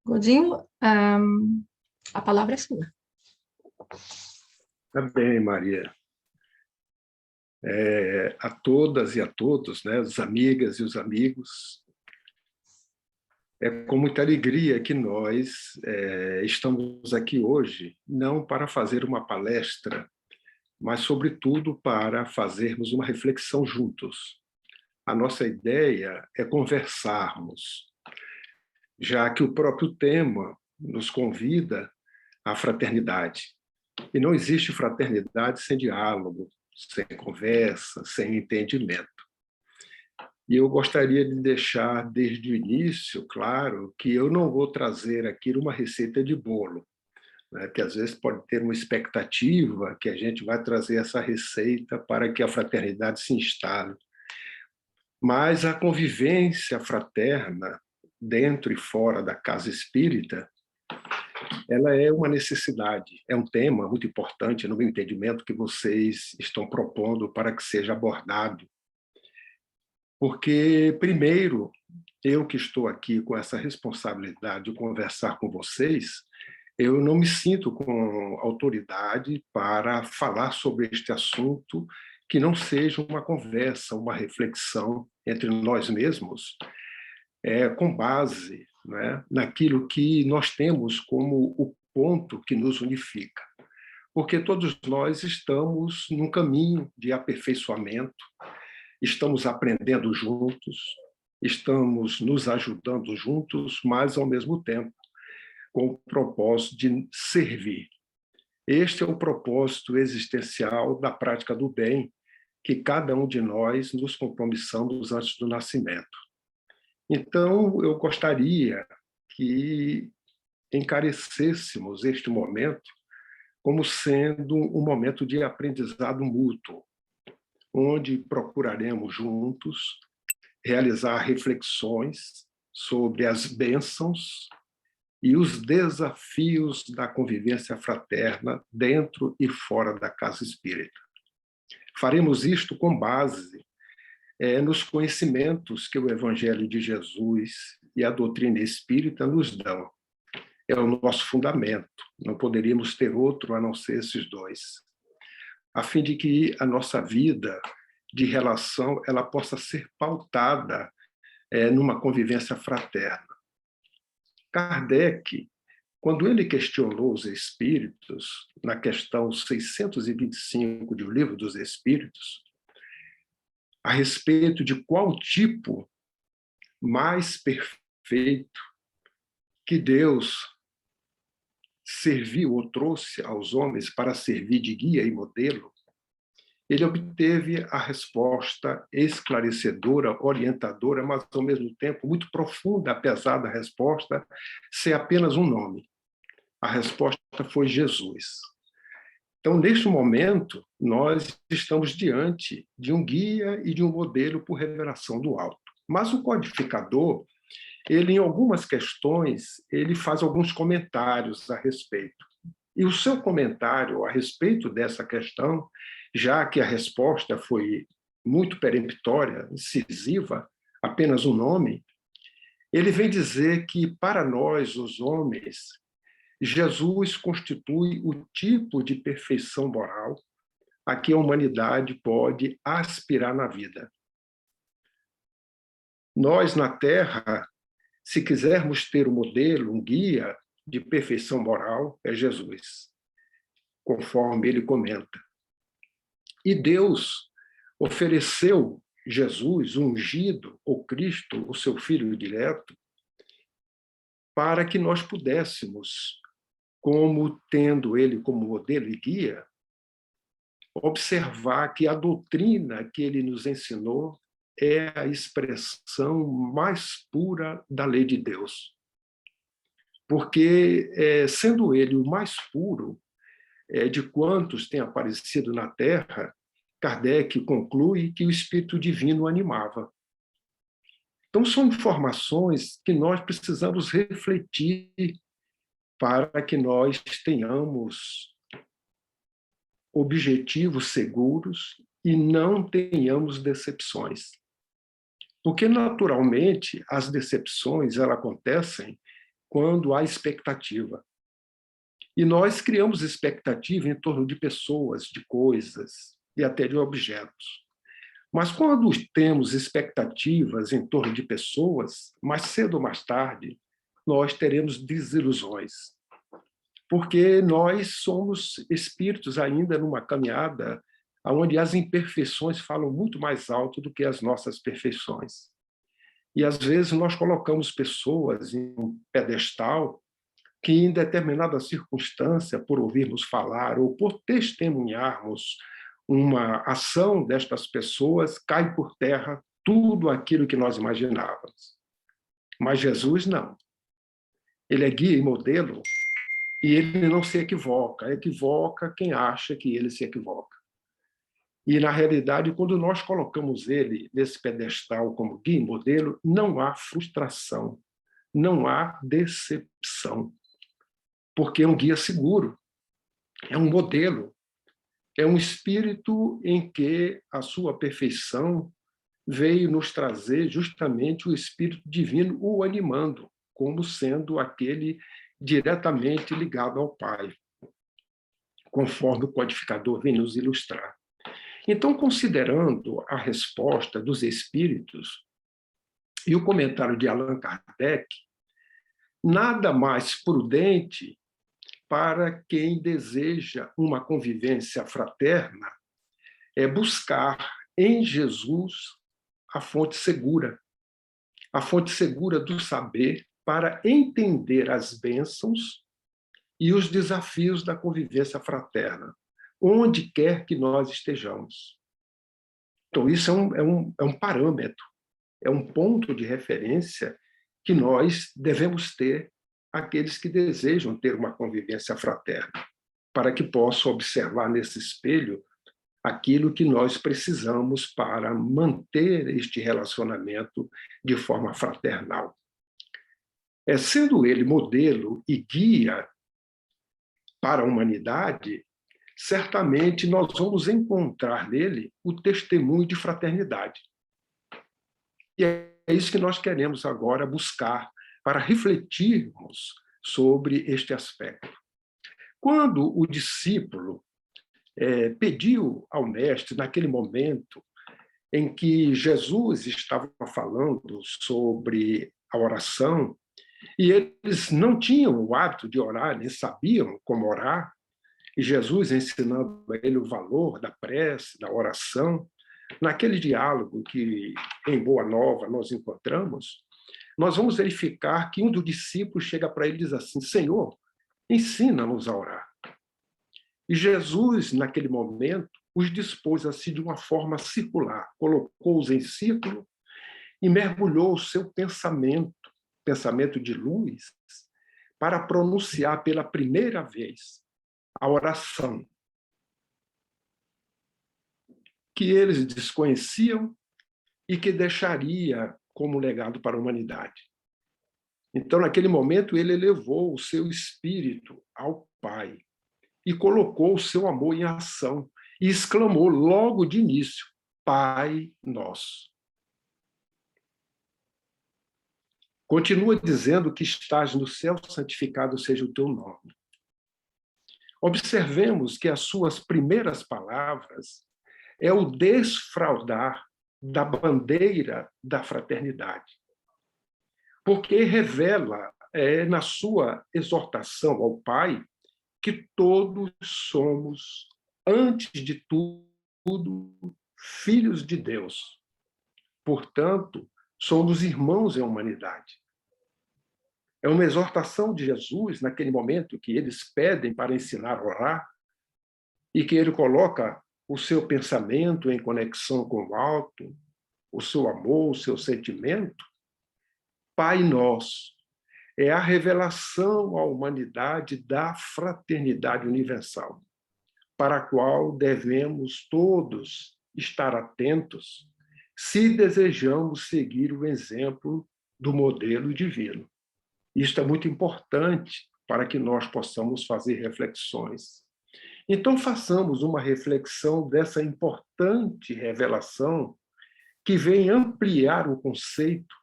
Godinho, a palavra é sua. Tá bem, Maria. A todas e a todos, né, as amigas e os amigos, é com muita alegria que nós estamos aqui hoje, não para fazer uma palestra, mas, sobretudo, para fazermos uma reflexão juntos. A nossa ideia é conversarmos, já que o próprio tema nos convida à fraternidade. E não existe fraternidade sem diálogo, sem conversa, sem entendimento. E eu gostaria de deixar desde o início claro que eu não vou trazer aqui uma receita de bolo, né, que às vezes pode ter uma expectativa que a gente vai trazer essa receita para que a fraternidade se instale. Mas a convivência fraterna, dentro e fora da casa espírita, ela é uma necessidade, é um tema muito importante no meu entendimento que vocês estão propondo para que seja abordado. Porque, primeiro, eu que estou aqui com essa responsabilidade de conversar com vocês, eu não me sinto com autoridade para falar sobre este assunto que não seja uma conversa, uma reflexão entre nós mesmos, com base, né, naquilo que nós temos como o ponto que nos unifica. Porque todos nós estamos num caminho de aperfeiçoamento, estamos aprendendo juntos, estamos nos ajudando juntos, mas, ao mesmo tempo, com o propósito de servir. Este é o propósito existencial da prática do bem que cada um de nós nos compromissamos antes do nascimento. Então, eu gostaria que encarecêssemos este momento como sendo um momento de aprendizado mútuo, onde procuraremos juntos realizar reflexões sobre as bênçãos e os desafios da convivência fraterna dentro e fora da casa espírita. Faremos isto com base nos conhecimentos que o Evangelho de Jesus e a doutrina espírita nos dão. É o nosso fundamento, não poderíamos ter outro a não ser esses dois, a fim de que a nossa vida de relação ela possa ser pautada numa convivência fraterna. Kardec, quando ele questionou os espíritos, na questão 625 do Livro dos Espíritos, a respeito de qual tipo mais perfeito que Deus serviu ou trouxe aos homens para servir de guia e modelo, ele obteve a resposta esclarecedora, orientadora, mas, ao mesmo tempo, muito profunda, apesar da resposta ser apenas um nome. A resposta foi Jesus. Então, neste momento, nós estamos diante de um guia e de um modelo por revelação do alto. Mas o codificador, ele, em algumas questões, ele faz alguns comentários a respeito. E o seu comentário a respeito dessa questão, já que a resposta foi muito peremptória, incisiva, apenas um nome, ele vem dizer que, para nós, os homens, Jesus constitui o tipo de perfeição moral a que a humanidade pode aspirar na vida. Nós, na Terra, se quisermos ter um modelo, um guia de perfeição moral, é Jesus, conforme ele comenta. E Deus ofereceu Jesus, o ungido, o Cristo, o seu Filho direto, para que nós pudéssemos, como tendo ele como modelo e guia, observar que a doutrina que ele nos ensinou é a expressão mais pura da lei de Deus. Porque, sendo ele o mais puro de quantos têm aparecido na Terra, Kardec conclui que o Espírito Divino o animava. Então, são informações que nós precisamos refletir para que nós tenhamos objetivos seguros e não tenhamos decepções. Porque, naturalmente, as decepções elas acontecem quando há expectativa. E nós criamos expectativa em torno de pessoas, de coisas e até de objetos. Mas quando temos expectativas em torno de pessoas, mais cedo ou mais tarde, nós teremos desilusões. Porque nós somos espíritos ainda numa caminhada onde as imperfeições falam muito mais alto do que as nossas perfeições. E, às vezes, nós colocamos pessoas em um pedestal que, em determinada circunstância, por ouvirmos falar ou por testemunharmos uma ação destas pessoas, cai por terra tudo aquilo que nós imaginávamos. Mas Jesus não. Ele é guia e modelo e ele não se equivoca. Equivoca quem acha que ele se equivoca. E, na realidade, quando nós colocamos ele nesse pedestal como guia e modelo, não há frustração, não há decepção, porque é um guia seguro, é um modelo, é um espírito em que a sua perfeição veio nos trazer justamente o Espírito Divino o animando, como sendo aquele diretamente ligado ao Pai, conforme o codificador vem nos ilustrar. Então, considerando a resposta dos espíritos e o comentário de Allan Kardec, nada mais prudente para quem deseja uma convivência fraterna é buscar em Jesus a fonte segura do saber para entender as bênçãos e os desafios da convivência fraterna, onde quer que nós estejamos. Então, isso é um parâmetro, é um ponto de referência que nós devemos ter aqueles que desejam ter uma convivência fraterna, para que possam observar nesse espelho aquilo que nós precisamos para manter este relacionamento de forma fraternal. Sendo ele modelo e guia para a humanidade, certamente nós vamos encontrar nele o testemunho de fraternidade. E é isso que nós queremos agora buscar para refletirmos sobre este aspecto. Quando o discípulo pediu ao mestre, naquele momento em que Jesus estava falando sobre a oração, e eles não tinham o hábito de orar, nem sabiam como orar, e Jesus ensinando a ele o valor da prece, da oração, naquele diálogo que em Boa Nova nós encontramos, nós vamos verificar que um dos discípulos chega para ele e diz assim: Senhor, ensina-nos a orar. E Jesus, naquele momento, os dispôs assim de uma forma circular, colocou-os em círculo e mergulhou o seu pensamento de luz, para pronunciar pela primeira vez a oração que eles desconheciam e que deixaria como legado para a humanidade. Então, naquele momento, ele elevou o seu espírito ao Pai e colocou o seu amor em ação e exclamou logo de início: Pai Nosso. Continua dizendo que estás no céu, santificado seja o teu nome. Observemos que as suas primeiras palavras é o desfraldar da bandeira da fraternidade, porque revela na sua exortação ao Pai que todos somos, antes de tudo, filhos de Deus. Portanto, somos irmãos em humanidade. É uma exortação de Jesus, naquele momento que eles pedem para ensinar a orar, e que ele coloca o seu pensamento em conexão com o alto, o seu amor, o seu sentimento. Pai Nosso é a revelação à humanidade da fraternidade universal, para a qual devemos todos estar atentos se desejamos seguir o exemplo do modelo divino. Isto é muito importante para que nós possamos fazer reflexões. Então, façamos uma reflexão dessa importante revelação que vem ampliar o conceito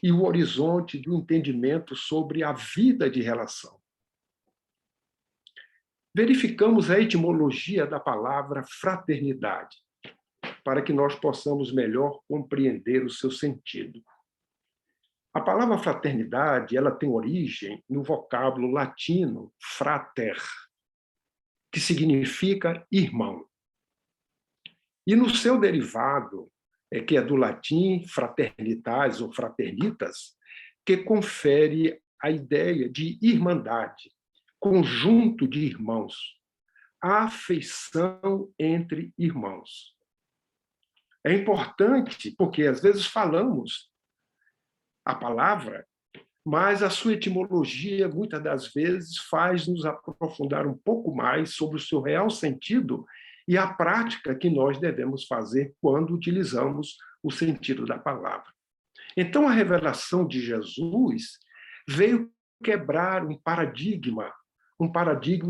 e o horizonte do entendimento sobre a vida de relação. Verificamos a etimologia da palavra fraternidade, para que nós possamos melhor compreender o seu sentido. A palavra fraternidade, ela tem origem no vocábulo latino frater, que significa irmão. E no seu derivado, que é do latim fraternitas ou fraternitas, que confere a ideia de irmandade, conjunto de irmãos, afeição entre irmãos. É importante porque às vezes falamos a palavra, mas a sua etimologia, muitas das vezes, faz-nos aprofundar um pouco mais sobre o seu real sentido e a prática que nós devemos fazer quando utilizamos o sentido da palavra. Então, a revelação de Jesus veio quebrar um paradigma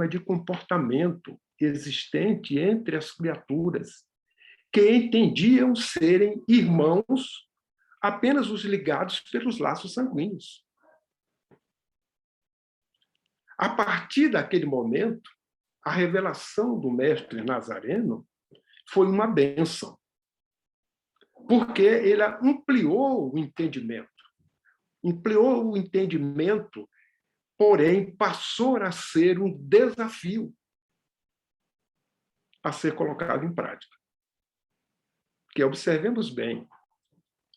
de comportamento existente entre as criaturas, que entendiam serem irmãos apenas os ligados pelos laços sanguíneos. A partir daquele momento, a revelação do mestre Nazareno foi uma bênção, porque ele ampliou o entendimento, porém passou a ser um desafio a ser colocado em prática. Porque observemos bem,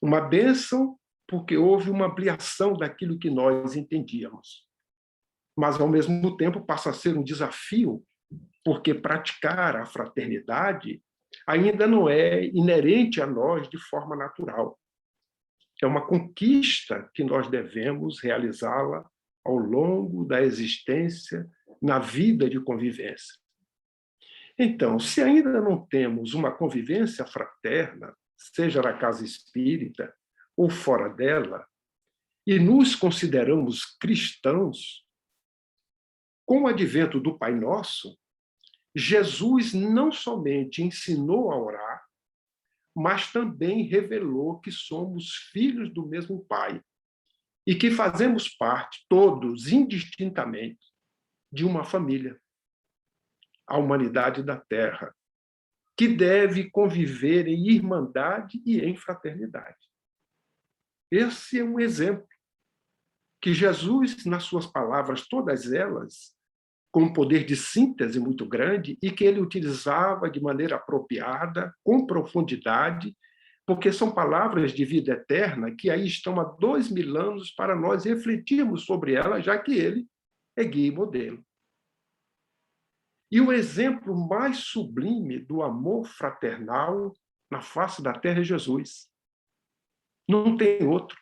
uma bênção porque houve uma ampliação daquilo que nós entendíamos, mas ao mesmo tempo passa a ser um desafio porque praticar a fraternidade ainda não é inerente a nós de forma natural. É uma conquista que nós devemos realizá-la ao longo da existência, na vida de convivência. Então, se ainda não temos uma convivência fraterna, seja na casa espírita ou fora dela, e nos consideramos cristãos, com o advento do Pai Nosso, Jesus não somente ensinou a orar, mas também revelou que somos filhos do mesmo Pai e que fazemos parte, todos, indistintamente, de uma família, a humanidade da Terra, que deve conviver em irmandade e em fraternidade. Esse é um exemplo que Jesus, nas suas palavras, todas elas, com um poder de síntese muito grande e que ele utilizava de maneira apropriada, com profundidade, porque são palavras de vida eterna que aí estão há 2000 anos para nós refletirmos sobre elas, já que ele é guia e modelo. E o exemplo mais sublime do amor fraternal na face da terra é Jesus. Não tem outro.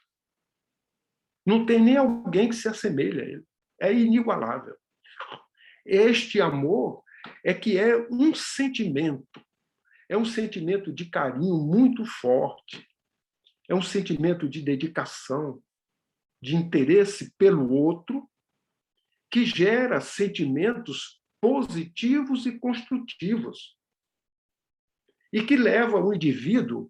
Não tem nem alguém que se assemelhe a ele. É inigualável. Este amor é que é um sentimento de carinho muito forte, é um sentimento de dedicação, de interesse pelo outro, que gera sentimentos positivos e construtivos, e que leva o indivíduo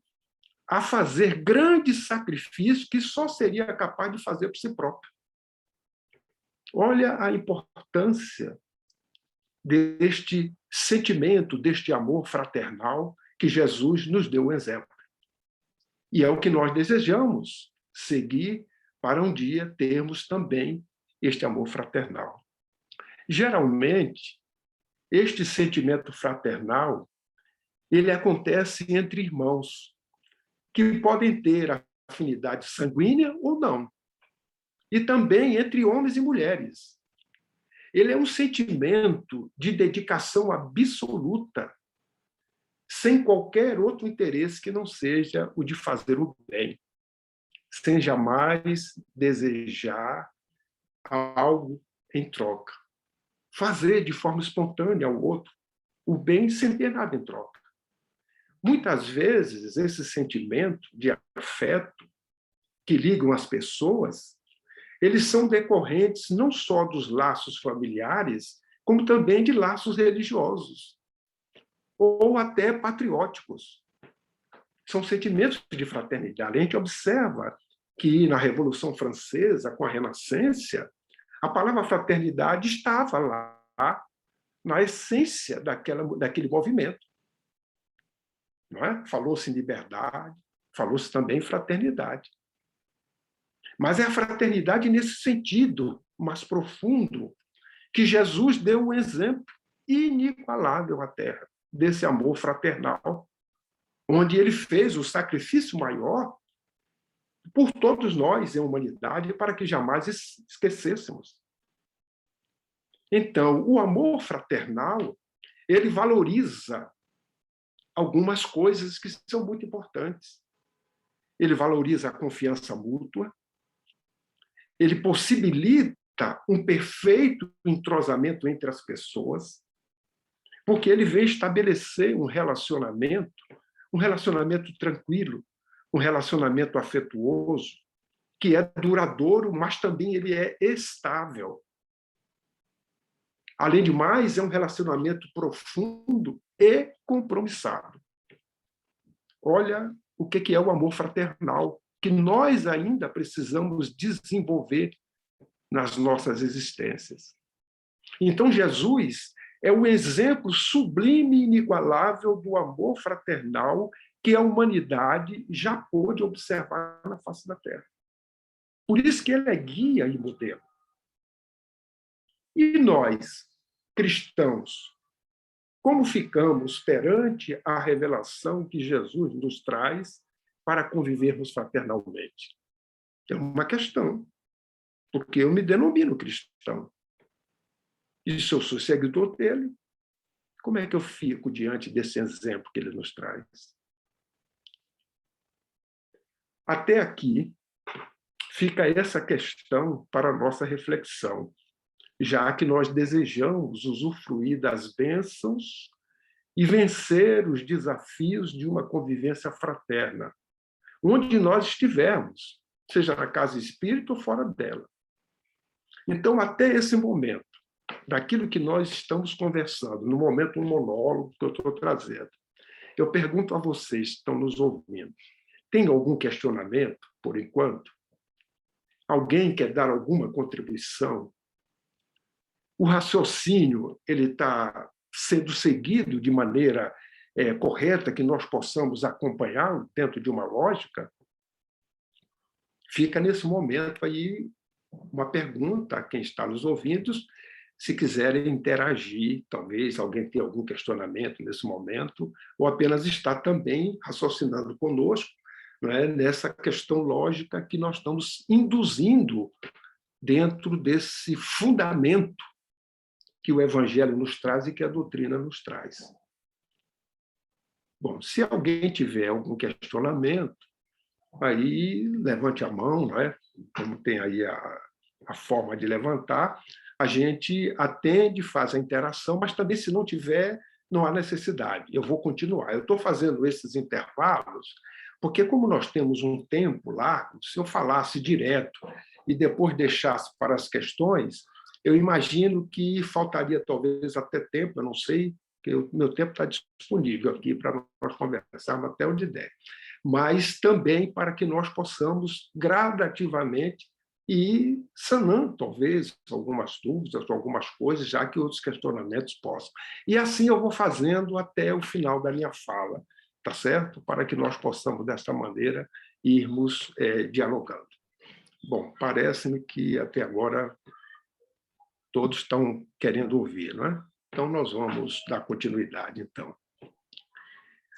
a fazer grandes sacrifícios que só seria capaz de fazer por si próprio. Olha a importância deste sentimento, deste amor fraternal que Jesus nos deu um exemplo. E é o que nós desejamos seguir para um dia termos também este amor fraternal. Geralmente, este sentimento fraternal, ele acontece entre irmãos, que podem ter afinidade sanguínea ou não. E também entre homens e mulheres. Ele é um sentimento de dedicação absoluta, sem qualquer outro interesse que não seja o de fazer o bem, sem jamais desejar algo em troca. Fazer de forma espontânea ao outro o bem sem ter nada em troca. Muitas vezes, esse sentimento de afeto que ligam as pessoas, eles são decorrentes não só dos laços familiares, como também de laços religiosos, ou até patrióticos. São sentimentos de fraternidade. A gente observa que na Revolução Francesa, com a Renascença, a palavra fraternidade estava lá na essência daquele movimento. Não é? Falou-se em liberdade, falou-se também em fraternidade. Mas é a fraternidade nesse sentido mais profundo que Jesus deu um exemplo inigualável à Terra, desse amor fraternal, onde ele fez o sacrifício maior por todos nós, em humanidade, para que jamais esquecêssemos. Então, o amor fraternal, ele valoriza algumas coisas que são muito importantes. Ele valoriza a confiança mútua, ele possibilita um perfeito entrosamento entre as pessoas, porque ele vem estabelecer um relacionamento tranquilo, um relacionamento afetuoso, que é duradouro, mas também ele é estável. Além de mais, é um relacionamento profundo e compromissado. Olha o que é o amor fraternal, que nós ainda precisamos desenvolver nas nossas existências. Então, Jesus é o exemplo sublime e inigualável do amor fraternal que a humanidade já pôde observar na face da Terra. Por isso que ele é guia e modelo. E nós, cristãos, como ficamos perante a revelação que Jesus nos traz para convivermos fraternalmente? É uma questão, porque eu me denomino cristão. E se eu sou seguidor dele, como é que eu fico diante desse exemplo que ele nos traz? Até aqui fica essa questão para a nossa reflexão, já que nós desejamos usufruir das bênçãos e vencer os desafios de uma convivência fraterna, onde nós estivermos, seja na casa espírita ou fora dela. Então, até esse momento, daquilo que nós estamos conversando, no momento um monólogo que eu estou trazendo, eu pergunto a vocês que estão nos ouvindo, tem algum questionamento, por enquanto? Alguém quer dar alguma contribuição? O raciocínio ele está sendo seguido de maneira correta, que nós possamos acompanhar dentro de uma lógica? Fica nesse momento aí uma pergunta a quem está nos ouvindo, se quiserem interagir, talvez alguém tenha algum questionamento nesse momento, ou apenas está também raciocinando conosco, não é, nessa questão lógica que nós estamos induzindo dentro desse fundamento que o Evangelho nos traz e que a doutrina nos traz. Bom, se alguém tiver algum questionamento, aí levante a mão, não é? Como tem aí a forma de levantar, a gente atende, faz a interação, mas também, se não tiver, não há necessidade. Eu vou continuar. Eu estou fazendo esses intervalos porque, como nós temos um tempo largo, se eu falasse direto e depois deixasse para as questões, eu imagino que faltaria talvez até tempo, eu não sei, porque o meu tempo está disponível aqui para nós conversarmos até onde der, mas também para que nós possamos gradativamente ir sanando, talvez, algumas dúvidas, algumas coisas, já que outros questionamentos possam. E assim eu vou fazendo até o final da minha fala, tá certo? Para que nós possamos, desta maneira, irmos dialogando. Bom, parece-me que até agora todos estão querendo ouvir, não é? Então, nós vamos dar continuidade, então.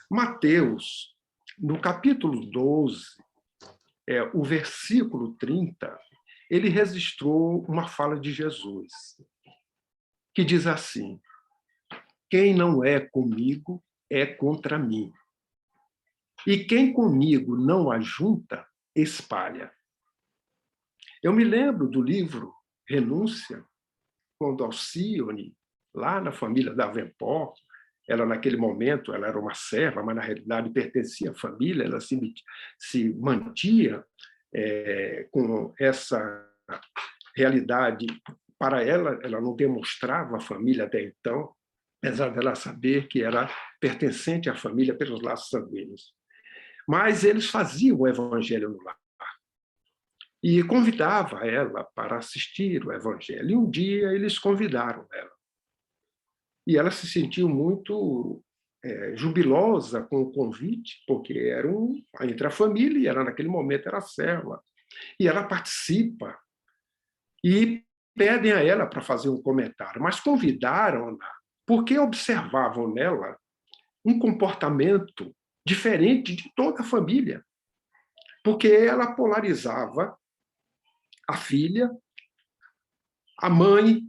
Mateus, no capítulo 12, o versículo 30, ele registrou uma fala de Jesus, que diz assim: quem não é comigo é contra mim, e quem comigo não ajunta, espalha. Eu me lembro do livro Renúncia, quando Alcione, lá na família da Avenport, ela naquele momento ela era uma serva, mas na realidade pertencia à família, ela se mantinha com essa realidade. Para ela, ela não demonstrava a família até então, apesar dela saber que era pertencente à família pelos laços sanguíneos. Mas eles faziam o evangelho no lar. e convidava ela para assistir o Evangelho. E um dia eles convidaram ela. E ela se sentiu muito jubilosa com o convite, porque era entre a família, e ela naquele momento era serva. E ela participa. E pedem a ela para fazer um comentário, mas convidaram-na porque observavam nela um comportamento diferente de toda a família, porque ela polarizava a filha, a mãe,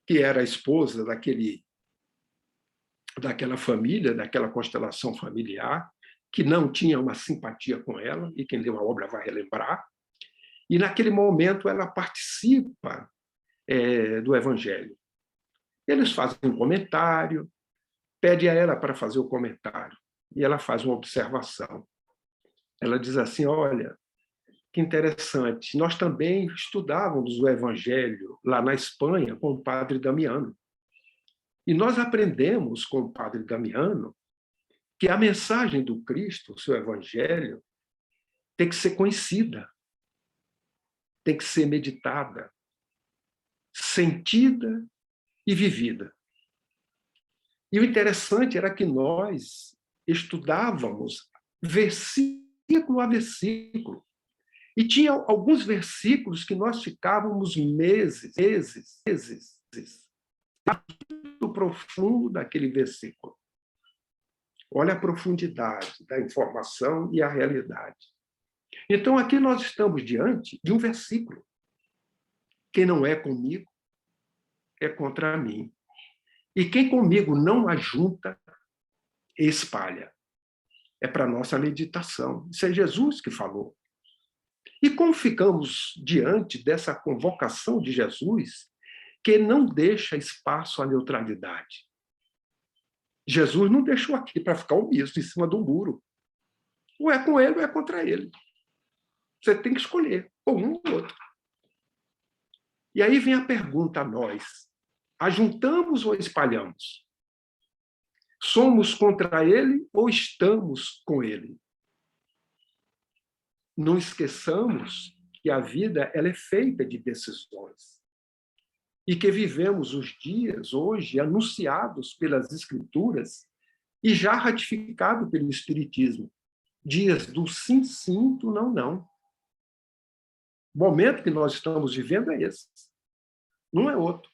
que era a esposa daquela família, daquela constelação familiar, que não tinha uma simpatia com ela, e quem leu a obra vai relembrar, e naquele momento ela participa do Evangelho. Eles fazem um comentário, pede a ela para fazer o comentário, e ela faz uma observação. Ela diz assim, olha, que interessante, nós também estudávamos o Evangelho lá na Espanha com o padre Damiano. E nós aprendemos com o padre Damiano que a mensagem do Cristo, o seu Evangelho, tem que ser conhecida, tem que ser meditada, sentida e vivida. E o interessante era que nós estudávamos versículo a versículo. E tinha alguns versículos que nós ficávamos meses, no profundo daquele versículo. Olha a profundidade da informação e a realidade. Então, aqui nós estamos diante de um versículo. Quem não é comigo é contra mim. E quem comigo não ajunta, espalha. É para a nossa meditação. Isso é Jesus que falou. E como ficamos diante dessa convocação de Jesus, que não deixa espaço à neutralidade? Jesus não deixou aqui para ficar omisso em cima do muro. Ou é com ele ou é contra ele. Você tem que escolher, ou um ou outro. E aí vem a pergunta a nós: ajuntamos ou espalhamos? Somos contra ele ou estamos com ele? Não esqueçamos que a vida ela é feita de decisões. E que vivemos os dias, hoje, anunciados pelas Escrituras e já ratificado pelo Espiritismo. Dias do sim, sim, do não, não. O momento que nós estamos vivendo é esse. Não é outro.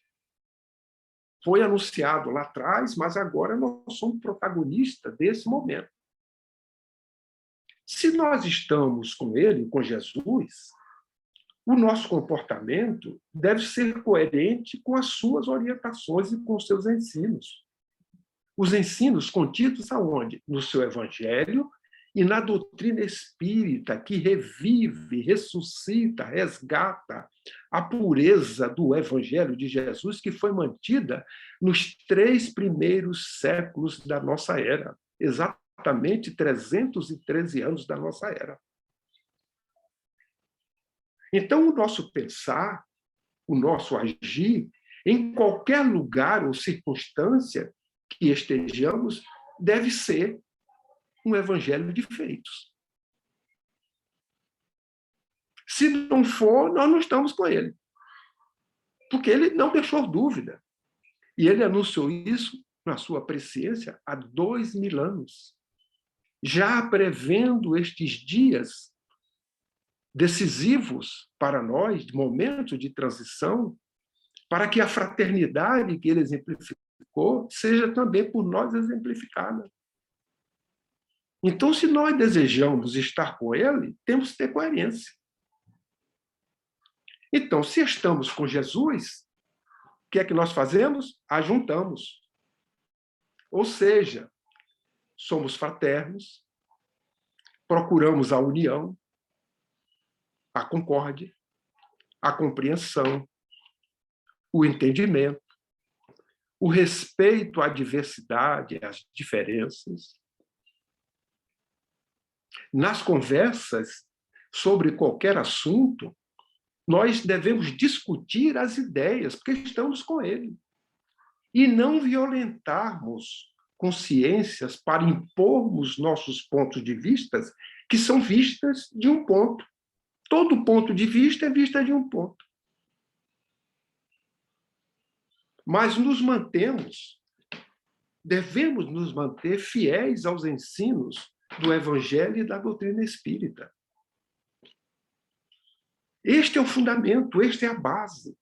Foi anunciado lá atrás, mas agora nós somos protagonistas desse momento. Se nós estamos com ele, com Jesus, o nosso comportamento deve ser coerente com as suas orientações e com os seus ensinos. Os ensinos contidos aonde? No seu Evangelho e na doutrina espírita, que revive, ressuscita, resgata a pureza do Evangelho de Jesus, que foi mantida nos 3 primeiros séculos da nossa era, exatamente 313 anos da nossa era. Então, o nosso pensar, o nosso agir, em qualquer lugar ou circunstância que estejamos, deve ser um evangelho de feitos. Se não for, nós não estamos com ele. Porque ele não deixou dúvida. E ele anunciou isso na sua presciência há 2000 anos, já prevendo estes dias decisivos para nós, de momento de transição, para que a fraternidade que ele exemplificou seja também por nós exemplificada. Então, se nós desejamos estar com ele, temos que ter coerência. Então, se estamos com Jesus, o que é que nós fazemos? Ajuntamos. Ou seja, somos fraternos, procuramos a união, a concórdia, a compreensão, o entendimento, o respeito à diversidade, às diferenças. Nas conversas sobre qualquer assunto, nós devemos discutir as ideias, porque estamos com ele. E não violentarmos consciências para impormos nossos pontos de vista, que são vistas de um ponto. Todo ponto de vista é vista de um ponto. Mas devemos nos manter fiéis aos ensinos do Evangelho e da doutrina espírita. Este é o fundamento, este é a base.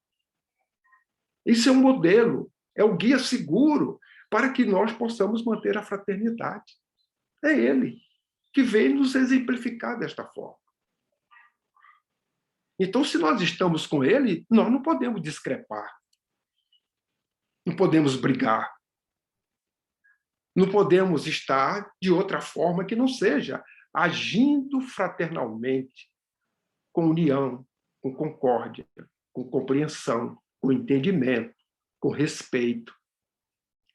Esse é o modelo, é o guia seguro para que nós possamos manter a fraternidade. É ele que veio nos exemplificar desta forma. Então, se nós estamos com ele, nós não podemos discrepar, não podemos brigar, não podemos estar de outra forma que não seja agindo fraternalmente, com união, com concórdia, com compreensão, com entendimento, com respeito.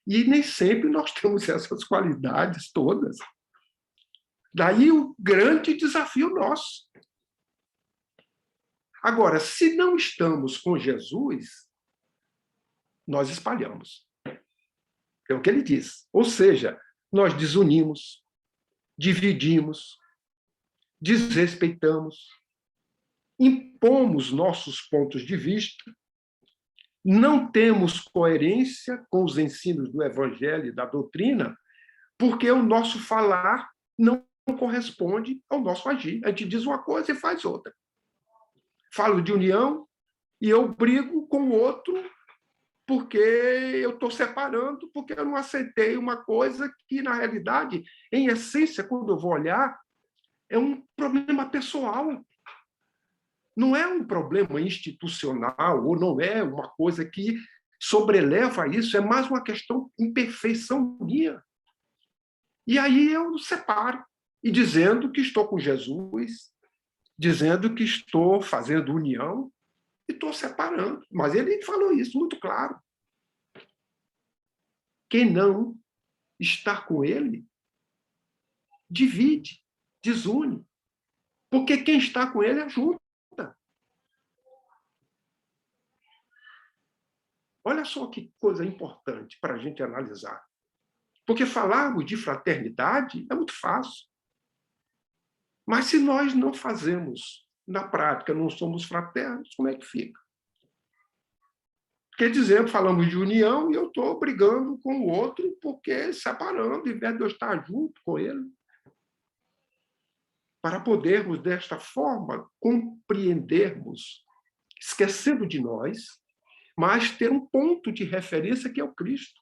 E nem sempre nós temos essas qualidades todas. Daí o grande desafio nosso. Agora, se não estamos com Jesus, nós espalhamos. É o que ele diz. Ou seja, nós desunimos, dividimos, desrespeitamos, impomos nossos pontos de vista, não temos coerência com os ensinos do Evangelho e da doutrina, porque o nosso falar não corresponde ao nosso agir. A gente diz uma coisa e faz outra. Falo de união e eu brigo com o outro porque eu estou separando, porque eu não aceitei uma coisa que, na realidade, em essência, quando eu vou olhar, é um problema pessoal. Não é um problema institucional, ou não é uma coisa que sobreleva isso, é mais uma questão de imperfeição minha. E aí eu separo, e dizendo que estou com Jesus, dizendo que estou fazendo união, e estou separando. Mas ele falou isso muito claro. Quem não está com ele, divide, desune. Porque quem está com ele ajuda. Olha só que coisa importante para a gente analisar. Porque falarmos de fraternidade é muito fácil. Mas se nós não fazemos, na prática, não somos fraternos, como é que fica? Quer dizer, falamos de união e eu estou brigando com o outro porque separando, em vez de eu estar junto com ele. Para podermos, desta forma, compreendermos, esquecendo de nós, mas ter um ponto de referência que é o Cristo.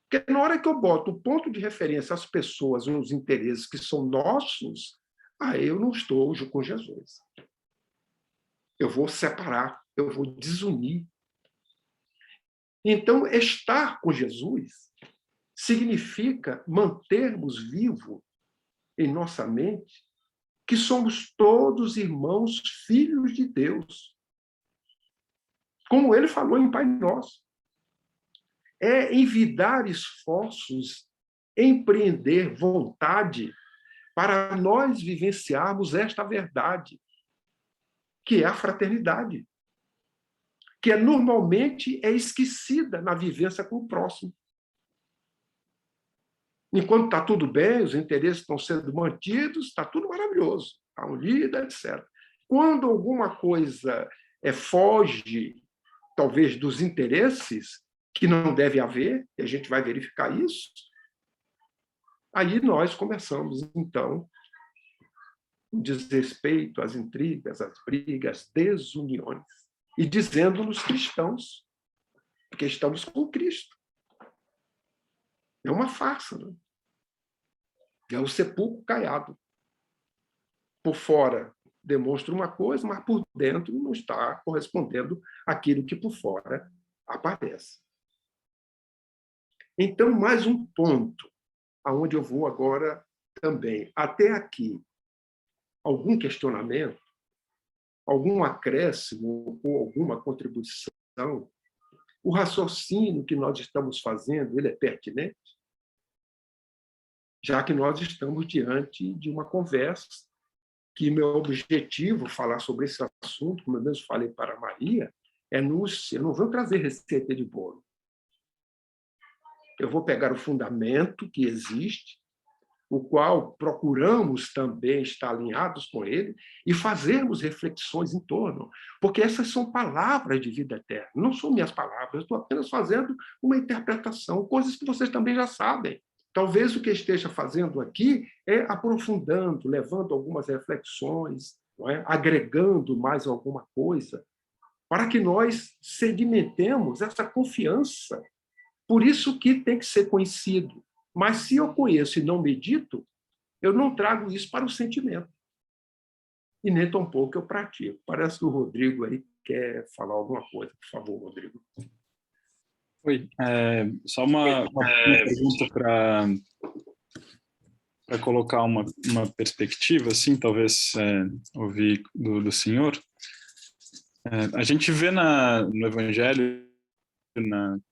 Porque na hora que eu boto o ponto de referência às pessoas, os interesses que são nossos, aí eu não estou com Jesus. Eu vou separar, eu vou desunir. Então, estar com Jesus significa mantermos vivo em nossa mente que somos todos irmãos, filhos de Deus. Como ele falou em Pai Nosso. É envidar esforços, empreender vontade para nós vivenciarmos esta verdade, que é a fraternidade, que normalmente é esquecida na vivência com o próximo. Enquanto está tudo bem, os interesses estão sendo mantidos, está tudo maravilhoso, está unida, etc. Quando alguma coisa foge, talvez, dos interesses, que não deve haver, e a gente vai verificar isso, aí nós começamos, então, o desrespeito, as intrigas, as brigas, desuniões, e dizendo-nos cristãos, porque estamos com Cristo. É uma farsa, né? É o sepulcro caiado. Por fora demonstra uma coisa, mas por dentro não está correspondendo àquilo que por fora aparece. Então, mais um ponto, aonde eu vou agora também. Até aqui, algum questionamento, algum acréscimo ou alguma contribuição? O raciocínio que nós estamos fazendo, ele é pertinente? Já que nós estamos diante de uma conversa que meu objetivo, falar sobre esse assunto, como eu mesmo falei para a Maria, eu não vou trazer receita de bolo. Eu vou pegar o fundamento que existe, o qual procuramos também estar alinhados com ele e fazermos reflexões em torno, porque essas são palavras de vida eterna, não são minhas palavras, eu estou apenas fazendo uma interpretação, coisas que vocês também já sabem. Talvez o que esteja fazendo aqui é aprofundando, levando algumas reflexões, não é? Agregando mais alguma coisa, para que nós sedimentemos essa confiança. Por isso que tem que ser conhecido. Mas se eu conheço e não medito, eu não trago isso para o sentimento. E nem tampouco eu pratico. Parece que o Rodrigo aí quer falar alguma coisa. Por favor, Rodrigo. Oi, só uma pergunta para colocar uma perspectiva, assim, talvez ouvir do senhor. A gente vê no Evangelho,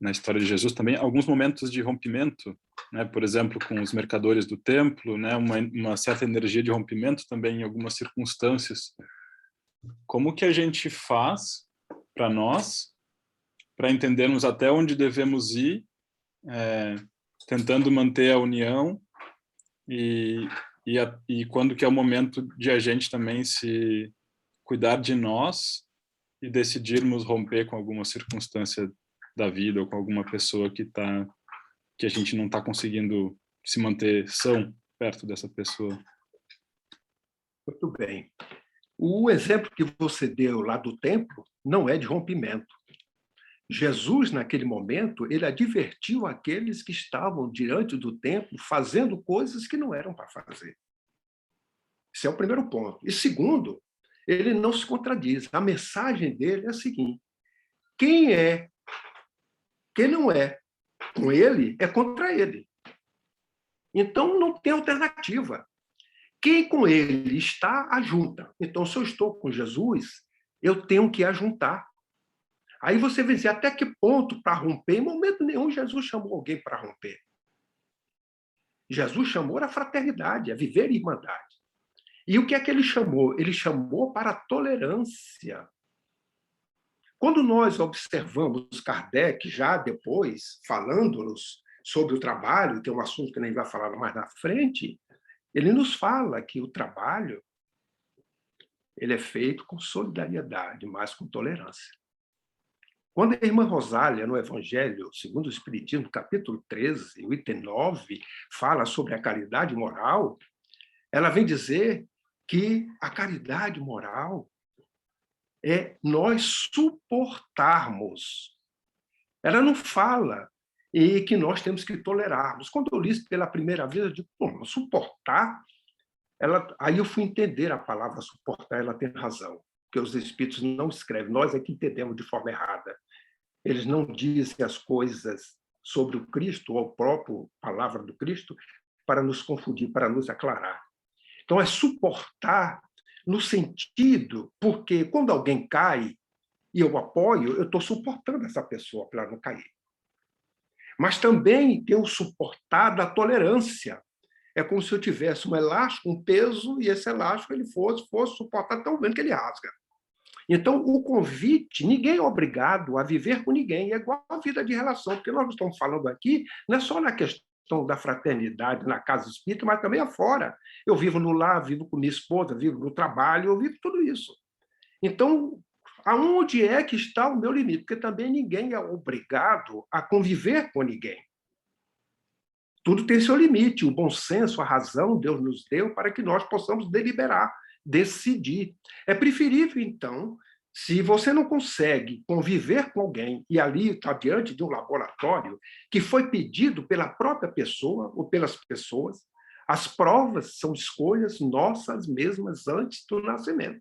na história de Jesus também, alguns momentos de rompimento, né? Por exemplo, com os mercadores do templo, né? Uma certa energia de rompimento também em algumas circunstâncias. Como que a gente faz para nós, para entendermos até onde devemos ir, tentando manter a união e quando que é o momento de a gente também se cuidar de nós e decidirmos romper com alguma circunstância da vida ou com alguma pessoa que a gente não está conseguindo se manter são perto dessa pessoa. Muito bem. O exemplo que você deu lá do templo não é de rompimento. Jesus, naquele momento, ele advertiu aqueles que estavam diante do templo fazendo coisas que não eram para fazer. Esse é o primeiro ponto. E segundo, ele não se contradiz. A mensagem dele é a seguinte: quem não é com ele é contra ele. Então não tem alternativa. Quem com ele está, ajunta. Então, se eu estou com Jesus, eu tenho que ajuntar. Aí você vai dizer até que ponto para romper. Em momento nenhum Jesus chamou alguém para romper. Jesus chamou a fraternidade, a viver em irmandade. E o que é que ele chamou? Ele chamou para a tolerância. Quando nós observamos Kardec, já depois, falando-nos sobre o trabalho, que é um assunto que a gente vai falar mais na frente, ele nos fala que o trabalho ele é feito com solidariedade, mas com tolerância. Quando a irmã Rosália, no Evangelho segundo o Espiritismo, capítulo 13, o item 9, fala sobre a caridade moral, ela vem dizer que a caridade moral é nós suportarmos. Ela não fala que nós temos que tolerarmos. Quando eu li isso pela primeira vez, eu digo, suportar? Aí eu fui entender a palavra suportar, ela tem razão, porque os espíritos não escrevem, nós é que entendemos de forma errada. Eles não dizem as coisas sobre o Cristo, ou a própria palavra do Cristo, para nos confundir, para nos aclarar. Então, é suportar no sentido, porque quando alguém cai e eu apoio, eu estou suportando essa pessoa para ela não cair. Mas também tem o suportar da tolerância. É como se eu tivesse um elástico, um peso, e esse elástico ele fosse suportar tão grande que ele rasga. Então, o convite, ninguém é obrigado a viver com ninguém, é igual a vida de relação, porque nós estamos falando aqui, não é só na questão da fraternidade, na casa espírita, mas também afora. Eu vivo no lar, vivo com minha esposa, vivo no trabalho, eu vivo tudo isso. Então, aonde é que está o meu limite? Porque também ninguém é obrigado a conviver com ninguém. Tudo tem seu limite, o bom senso, a razão, Deus nos deu para que nós possamos deliberar, decidir. É preferível, então, se você não consegue conviver com alguém e ali está diante de um laboratório que foi pedido pela própria pessoa ou pelas pessoas, as provas são escolhas nossas mesmas antes do nascimento.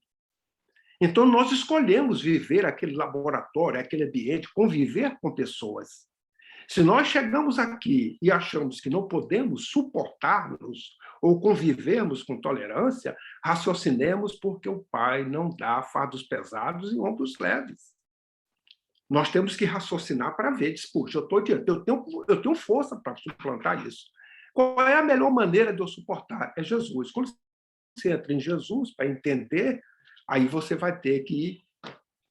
Então, nós escolhemos viver aquele laboratório, aquele ambiente, conviver com pessoas. Se nós chegamos aqui e achamos que não podemos suportar-nos ou convivermos com tolerância, raciocinemos porque o Pai não dá fardos pesados e ombros leves. Nós temos que raciocinar para ver, puxa, eu tenho força para suplantar isso. Qual é a melhor maneira de eu suportar? É Jesus. Quando você entra em Jesus para entender, aí você vai ter que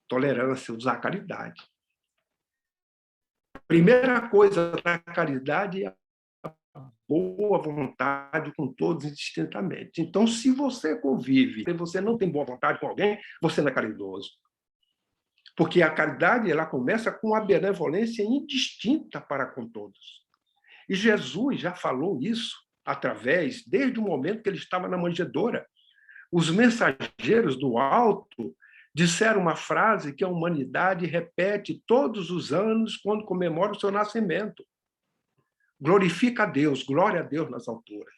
tolerância, usar a caridade. A primeira coisa da caridade é boa vontade com todos indistintamente. Então, se você convive e você não tem boa vontade com alguém, você não é caridoso. Porque a caridade ela começa com a benevolência indistinta para com todos. E Jesus já falou isso através, desde o momento que ele estava na manjedoura. Os mensageiros do alto disseram uma frase que a humanidade repete todos os anos quando comemora o seu nascimento. Glorifica a Deus, glória a Deus nas alturas.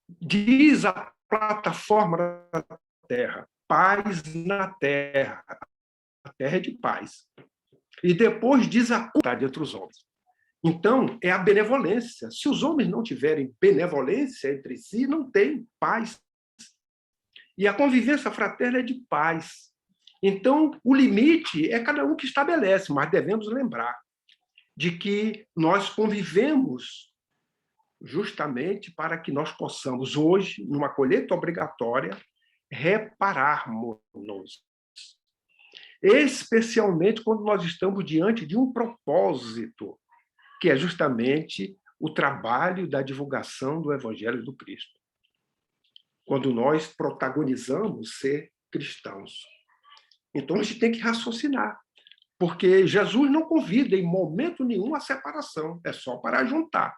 Diz a plataforma da terra, paz na terra. A terra é de paz. E depois diz a vontade entre os homens. Então, é a benevolência. Se os homens não tiverem benevolência entre si, não tem paz. E a convivência fraterna é de paz. Então, o limite é cada um que estabelece, mas devemos lembrar de que nós convivemos justamente para que nós possamos, hoje, numa colheita obrigatória, repararmos-nos. Especialmente quando nós estamos diante de um propósito, que é justamente o trabalho da divulgação do Evangelho do Cristo. Quando nós protagonizamos ser cristãos. Então, a gente tem que raciocinar, porque Jesus não convida em momento nenhum a separação, é só para juntar.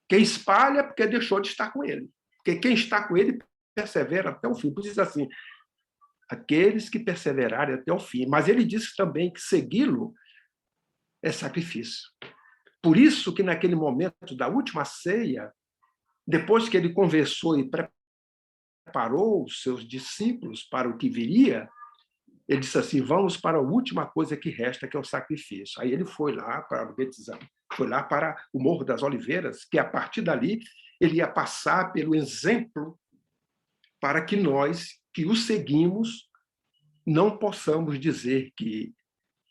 Quem espalha é porque deixou de estar com ele. Porque quem está com ele persevera até o fim. Por isso diz assim, aqueles que perseverarem até o fim. Mas ele disse também que segui-lo é sacrifício. Por isso que naquele momento da última ceia, depois que ele conversou e preparou os seus discípulos para o que viria, ele disse assim, vamos para a última coisa que resta, que é o sacrifício. Aí ele foi lá para o Betzão, foi lá para o Morro das Oliveiras, que a partir dali ele ia passar pelo exemplo para que nós, que o seguimos, não possamos dizer que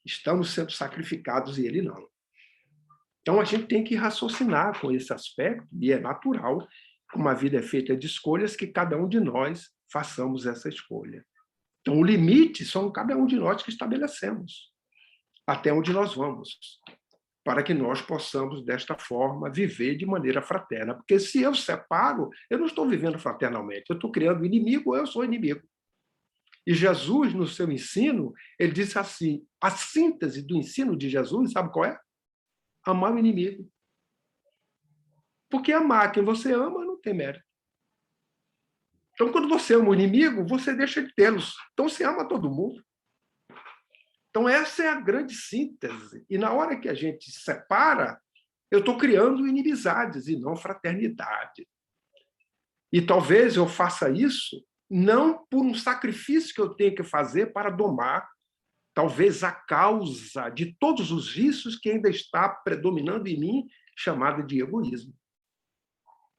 estamos sendo sacrificados e ele não. Então, a gente tem que raciocinar com esse aspecto, e é natural, como a vida é feita de escolhas, que cada um de nós façamos essa escolha. Então, o limite são cada um de nós que estabelecemos, até onde nós vamos, para que nós possamos, desta forma, viver de maneira fraterna. Porque se eu separo, eu não estou vivendo fraternalmente, eu estou criando inimigo ou eu sou inimigo. E Jesus, no seu ensino, ele disse assim, a síntese do ensino de Jesus, sabe qual é? Amar o inimigo. Porque amar quem você ama não tem mérito. Então, quando você ama o inimigo, você deixa de tê-los. Então, você ama todo mundo. Então, essa é a grande síntese. E na hora que a gente separa, eu estou criando inimizades e não fraternidade. E talvez eu faça isso não por um sacrifício que eu tenho que fazer para domar, talvez a causa de todos os vícios que ainda está predominando em mim, chamada de egoísmo.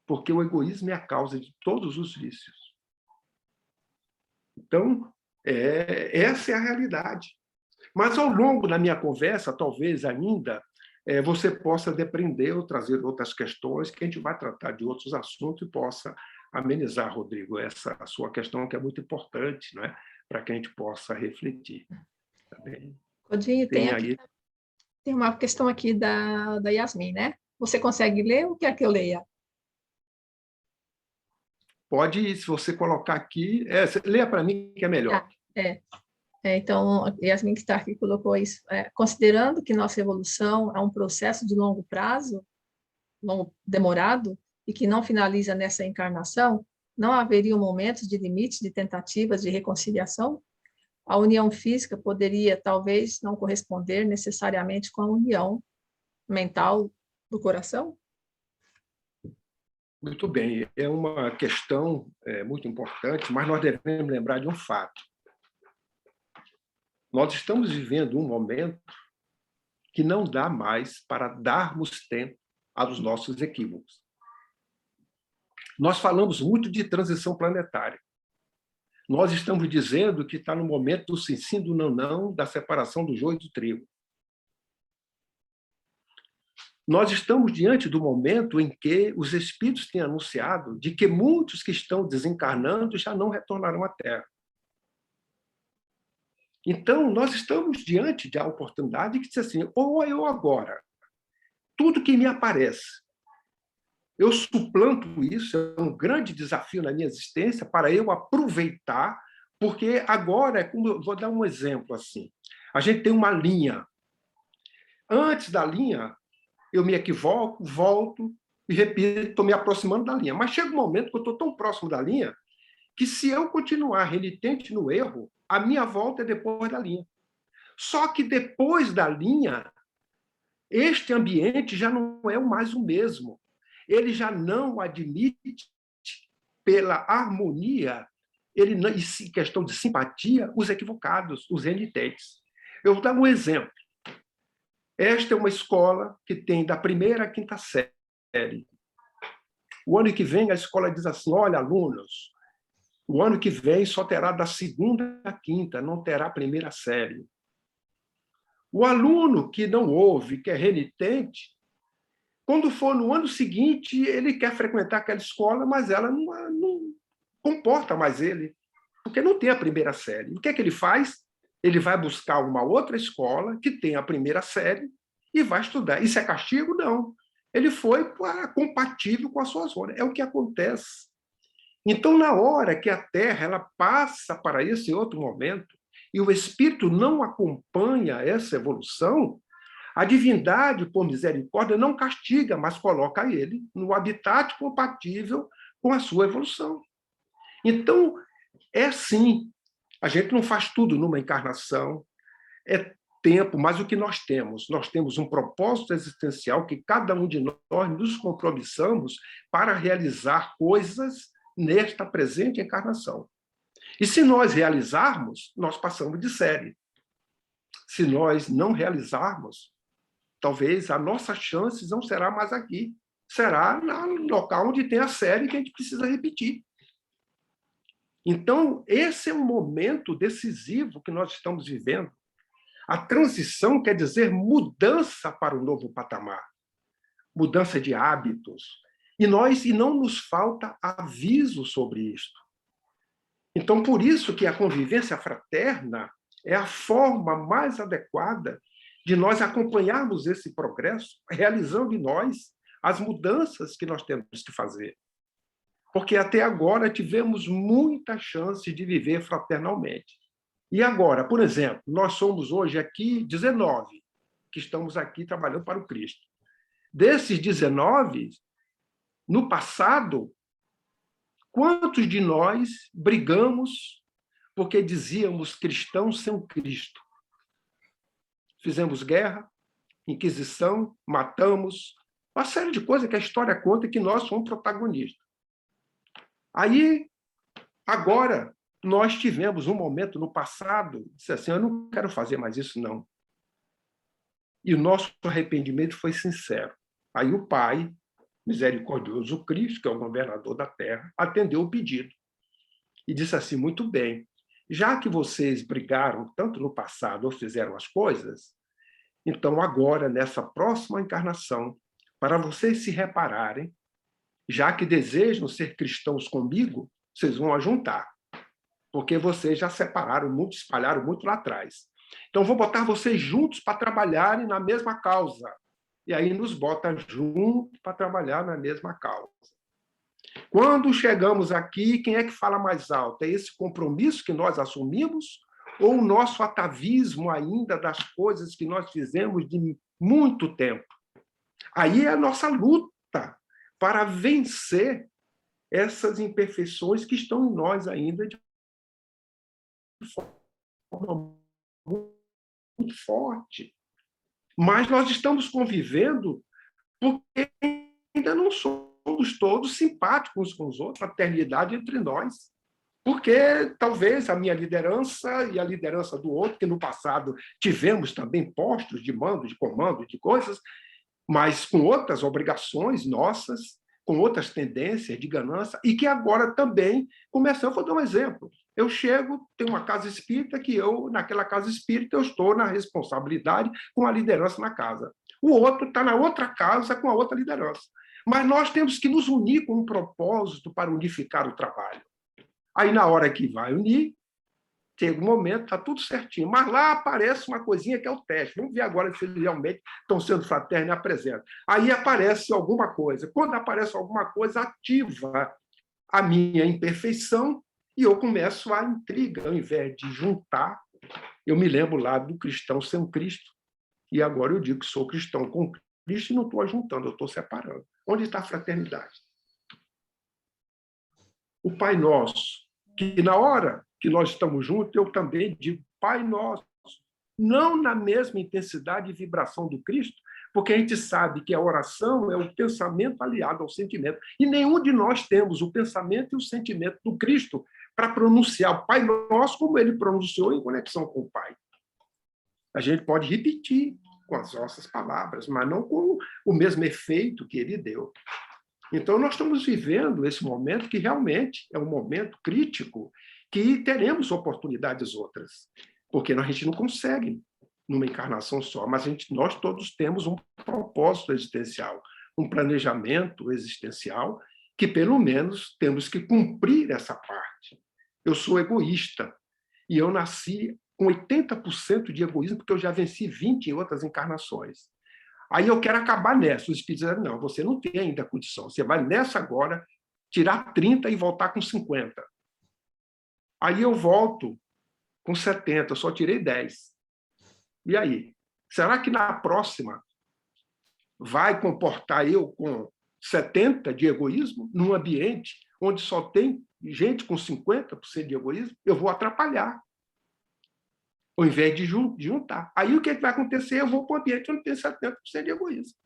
Porque o egoísmo é a causa de todos os vícios. Então, essa é a realidade. Mas, ao longo da minha conversa, talvez ainda você possa depreender ou trazer outras questões, que a gente vai tratar de outros assuntos e possa amenizar, Rodrigo, essa sua questão, que é muito importante, né, para que a gente possa refletir. Tá bem? Codinho, tem uma questão aqui da Yasmin, né? Você consegue ler ou quer que eu leia? Pode, se você colocar aqui, leia para mim que é melhor. Então, Yasmin Stark colocou isso. Considerando que nossa evolução é um processo de longo prazo, demorado, e que não finaliza nessa encarnação, não haveriam momentos de limites de tentativas de reconciliação? A união física poderia, talvez, não corresponder necessariamente com a união mental do coração? Muito bem, é uma questão muito importante, mas nós devemos lembrar de um fato. Nós estamos vivendo um momento que não dá mais para darmos tempo aos nossos equívocos. Nós falamos muito de transição planetária. Nós estamos dizendo que está no momento do sim, sim, do não, não, da separação do joio e do trigo. Nós estamos diante do momento em que os espíritos têm anunciado de que muitos que estão desencarnando já não retornarão à Terra. Então, nós estamos diante da oportunidade que diz assim, ou eu agora, tudo que me aparece, eu suplanto isso, é um grande desafio na minha existência para eu aproveitar, porque agora, vou dar um exemplo assim, a gente tem uma linha. Antes da linha, eu me equivoco, volto e repito, estou me aproximando da linha. Mas chega um momento que eu estou tão próximo da linha que, se eu continuar renitente no erro, a minha volta é depois da linha. Só que depois da linha, este ambiente já não é mais o mesmo. Ele já não admite, pela harmonia, ele não, em questão de simpatia, os equivocados, os renitentes. Eu vou dar um exemplo. Esta é uma escola que tem da primeira à quinta série. O ano que vem, a escola diz assim: olha, alunos, o ano que vem só terá da segunda à quinta, não terá a primeira série. O aluno que não ouve, que é renitente, quando for no ano seguinte, ele quer frequentar aquela escola, mas ela não comporta mais ele, porque não tem a primeira série. O que é que ele faz? Ele vai buscar uma outra escola que tem a primeira série e vai estudar. Isso é castigo? Não. Ele foi compatível com a sua zona. É o que acontece. Então, na hora que a Terra ela passa para esse outro momento e o Espírito não acompanha essa evolução, a divindade, por misericórdia, não castiga, mas coloca ele no habitat compatível com a sua evolução. Então, é assim. A gente não faz tudo numa encarnação, é tempo, mas o que nós temos? Nós temos um propósito existencial que cada um de nós nos compromissamos para realizar coisas nesta presente encarnação. E se nós realizarmos, nós passamos de série. Se nós não realizarmos, talvez a nossa chance não será mais aqui, será no local onde tem a série que a gente precisa repetir. Então, esse é um momento decisivo que nós estamos vivendo. A transição quer dizer mudança para o novo patamar, mudança de hábitos. E não nos falta aviso sobre isto. Então, por isso que a convivência fraterna é a forma mais adequada de nós acompanharmos esse progresso, realizando em nós as mudanças que nós temos que fazer. Porque até agora tivemos muita chance de viver fraternalmente. E agora, por exemplo, nós somos hoje aqui 19 que estamos aqui trabalhando para o Cristo. Desses 19, no passado, quantos de nós brigamos porque dizíamos cristãos sem Cristo? Fizemos guerra, inquisição, matamos, uma série de coisas que a história conta e que nós somos protagonistas. Aí, agora, nós tivemos um momento no passado, disse assim, eu não quero fazer mais isso, não. E o nosso arrependimento foi sincero. Aí o Pai, misericordioso Cristo, que é o governador da terra, atendeu o pedido. E disse assim, muito bem, já que vocês brigaram tanto no passado ou fizeram as coisas, então agora, nessa próxima encarnação, para vocês se repararem, já que desejam ser cristãos comigo, vocês vão ajuntar, porque vocês já separaram muito, espalharam muito lá atrás. Então, vou botar vocês juntos para trabalharem na mesma causa. E aí nos bota junto para trabalhar na mesma causa. Quando chegamos aqui, quem é que fala mais alto? É esse compromisso que nós assumimos ou o nosso atavismo ainda das coisas que nós fizemos de muito tempo? Aí é a nossa luta para vencer essas imperfeições que estão em nós ainda de forma muito forte. Mas nós estamos convivendo porque ainda não somos todos simpáticos com os outros, fraternidade entre nós. Porque talvez a minha liderança e a liderança do outro, que no passado tivemos também postos de mando, de comando, de coisas, mas com outras obrigações nossas, com outras tendências de ganância, e que agora também começam. Vou dar um exemplo. Eu chego, tenho uma casa espírita, que naquela casa espírita, eu estou na responsabilidade com a liderança na casa. O outro está na outra casa com a outra liderança. Mas nós temos que nos unir com um propósito para unificar o trabalho. Aí, na hora que vai unir, Chega um momento, está tudo certinho, mas lá aparece uma coisinha que é o teste. Vamos ver agora se eles realmente estão sendo fraternos e apresentam. Aí aparece alguma coisa. Quando aparece alguma coisa, ativa a minha imperfeição e eu começo a intriga, ao invés de juntar. Eu me lembro lá do cristão sem Cristo, e agora eu digo que sou cristão com Cristo e não estou ajuntando, eu estou separando. Onde está a fraternidade? O Pai Nosso, que na hora que nós estamos juntos, eu também digo Pai Nosso, não na mesma intensidade e vibração do Cristo, porque a gente sabe que a oração é o pensamento aliado ao sentimento, e nenhum de nós temos o pensamento e o sentimento do Cristo para pronunciar o Pai Nosso como ele pronunciou em conexão com o Pai. A gente pode repetir com as nossas palavras, mas não com o mesmo efeito que ele deu. Então, nós estamos vivendo esse momento que realmente é um momento crítico, que teremos oportunidades outras, porque a gente não consegue numa encarnação só, mas nós todos temos um propósito existencial, um planejamento existencial, que pelo menos temos que cumprir essa parte. Eu sou egoísta, e eu nasci com 80% de egoísmo, porque eu já venci 20 em outras encarnações. Aí eu quero acabar nessa. Os espíritos dizem, não, você não tem ainda condição. Você vai nessa agora, tirar 30 e voltar com 50. Aí eu volto com 70, eu só tirei 10. E aí? Será que na próxima vai comportar eu com 70 de egoísmo, num ambiente onde só tem gente com 50% de egoísmo? Eu vou atrapalhar, ao invés de juntar. Aí o que vai acontecer? Eu vou para um ambiente onde tem 70% de egoísmo.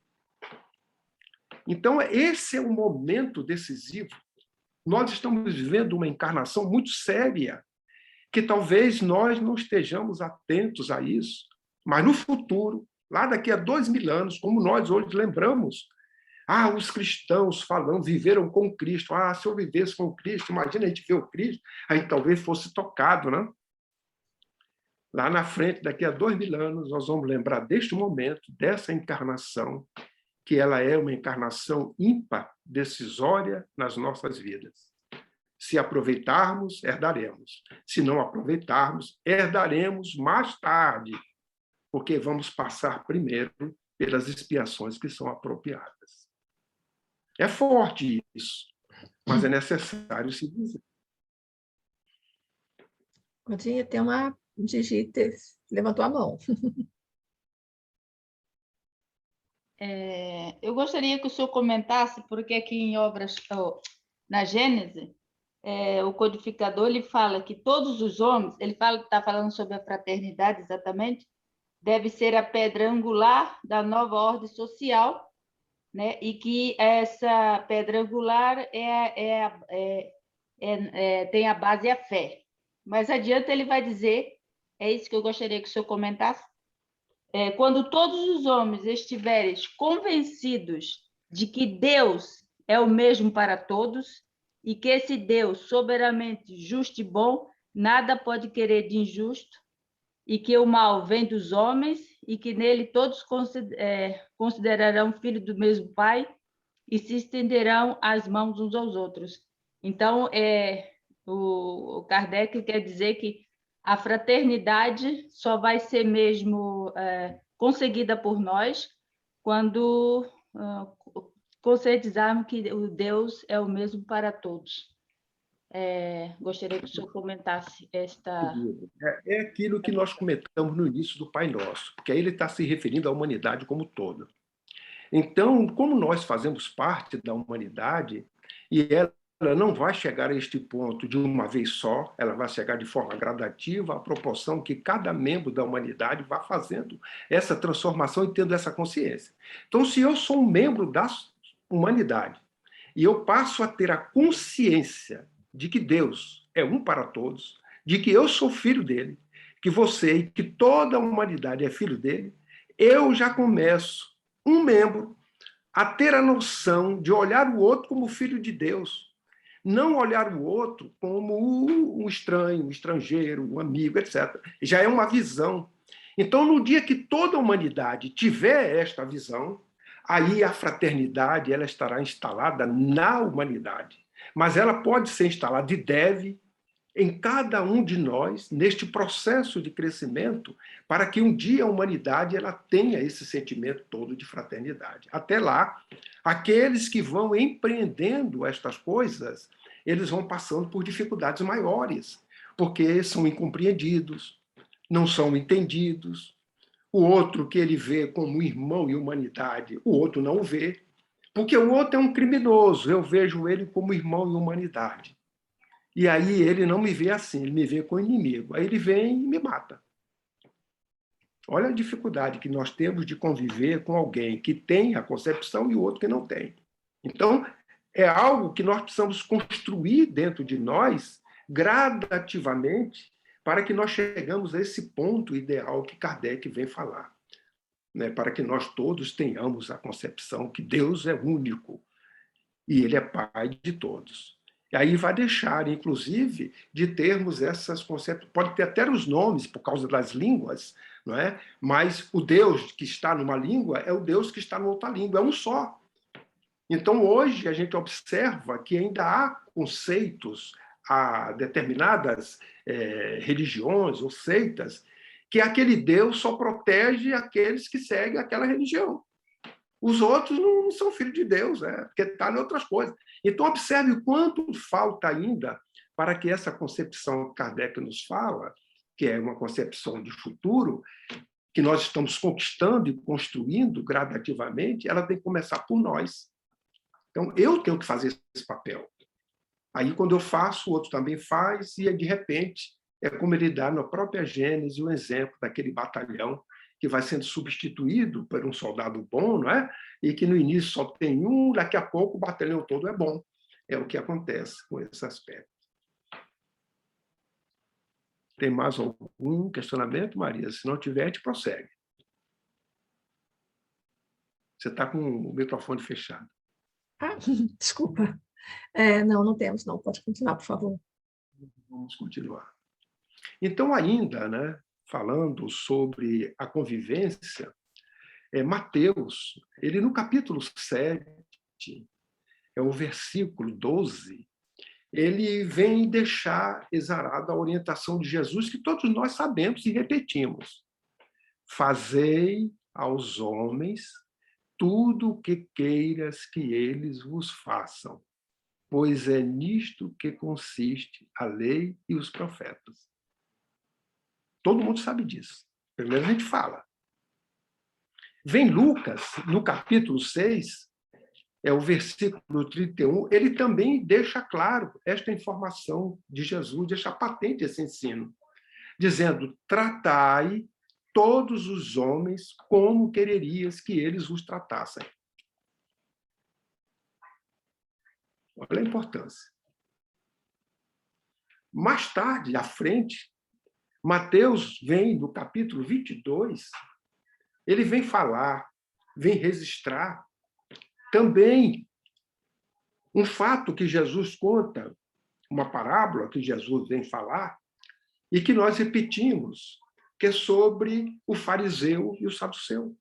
Então, esse é um momento decisivo. Nós estamos vivendo uma encarnação muito séria, que talvez nós não estejamos atentos a isso, mas no futuro, lá daqui a 2000 anos, como nós hoje lembramos, os cristãos falando, viveram com Cristo. Se eu vivesse com Cristo, imagina a gente ver o Cristo, a gente talvez fosse tocado, né? Lá na frente, daqui a 2000 anos, nós vamos lembrar deste momento, dessa encarnação, que ela é uma encarnação ímpar, decisória nas nossas vidas. Se aproveitarmos, herdaremos. Se não aproveitarmos, herdaremos mais tarde, porque vamos passar primeiro pelas expiações que são apropriadas. É forte isso, mas é necessário se dizer. Godinha, tem uma digita, levantou a mão. Eu gostaria que o senhor comentasse, porque aqui em obras, na Gênese, o codificador ele fala que todos os homens, ele está falando sobre a fraternidade exatamente, deve ser a pedra angular da nova ordem social, né? E que essa pedra angular tem a base a fé. Mais adiante ele vai dizer, é isso que eu gostaria que o senhor comentasse, quando todos os homens estiverem convencidos de que Deus é o mesmo para todos e que esse Deus soberanamente justo e bom, nada pode querer de injusto, e que o mal vem dos homens e que nele todos considerarão filho do mesmo Pai e se estenderão as mãos uns aos outros. Então, o Kardec quer dizer que a fraternidade só vai ser mesmo conseguida por nós quando conscientizarmos que o Deus é o mesmo para todos. Gostaria que o senhor comentasse esta... É aquilo que nós comentamos no início do Pai Nosso, porque aí ele está se referindo à humanidade como todo. Então, como nós fazemos parte da humanidade, e ela não vai chegar a este ponto de uma vez só, ela vai chegar de forma gradativa, à proporção que cada membro da humanidade vá fazendo essa transformação e tendo essa consciência. Então, se eu sou um membro da humanidade e eu passo a ter a consciência de que Deus é um para todos, de que eu sou filho dele, que você e que toda a humanidade é filho dele, eu já começo, um membro, a ter a noção de olhar o outro como filho de Deus, não olhar o outro como um estranho, um estrangeiro, um amigo, etc. Já é uma visão. Então, no dia que toda a humanidade tiver esta visão, aí a fraternidade estará instalada na humanidade. Mas ela pode ser instalada, e deve, em cada um de nós, neste processo de crescimento, para que um dia a humanidade ela tenha esse sentimento todo de fraternidade. Até lá, aqueles que vão empreendendo estas coisas, eles vão passando por dificuldades maiores, porque são incompreendidos, não são entendidos. O outro que ele vê como irmão e humanidade, o outro não o vê, porque o outro é um criminoso, eu vejo ele como irmão e humanidade. E aí ele não me vê assim, ele me vê como inimigo. Aí ele vem e me mata. Olha a dificuldade que nós temos de conviver com alguém que tem a concepção e o outro que não tem. Então, é algo que nós precisamos construir dentro de nós, gradativamente, para que nós chegamos a esse ponto ideal que Kardec vem falar. Né? Para que nós todos tenhamos a concepção que Deus é único e Ele é Pai de todos. E aí vai deixar, inclusive, de termos essas concepções. Pode ter até os nomes por causa das línguas, não é? Mas o Deus que está numa língua é o Deus que está numa outra língua, é um só. Então, hoje, a gente observa que ainda há conceitos a determinadas religiões ou seitas que aquele Deus só protege aqueles que seguem aquela religião. Os outros não são filhos de Deus, porque está em outras coisas. Então, observe o quanto falta ainda para que essa concepção que Kardec nos fala, que é uma concepção de futuro, que nós estamos conquistando e construindo gradativamente, ela tem que começar por nós. Então, eu tenho que fazer esse papel. Aí, quando eu faço, o outro também faz, e, de repente, é como ele dá na própria Gênesis o exemplo daquele batalhão que vai sendo substituído por um soldado bom, não é? E que no início só tem um, daqui a pouco o batalhão todo é bom. É o que acontece com esse aspecto. Tem mais algum questionamento, Maria? Se não tiver, a gente prossegue. Você está com o microfone fechado. Desculpa. Não temos, não. Pode continuar, por favor. Vamos continuar. Então, ainda, né, falando sobre a convivência, Mateus, ele no capítulo 7, o versículo 12, ele vem deixar exarada a orientação de Jesus que todos nós sabemos e repetimos. Fazei aos homens tudo o que queiras que eles vos façam, pois é nisto que consiste a lei e os profetas. Todo mundo sabe disso. Primeiro a gente fala. Vem Lucas, no capítulo 6, o versículo 31, ele também deixa claro esta informação de Jesus, deixa patente esse ensino, dizendo, tratai todos os homens como quererias que eles os tratassem. Olha a importância. Mais tarde, à frente, Mateus vem, no capítulo 22, ele vem falar, vem registrar também um fato que Jesus conta, uma parábola que Jesus vem falar, e que nós repetimos, que é sobre o fariseu e o saduceu.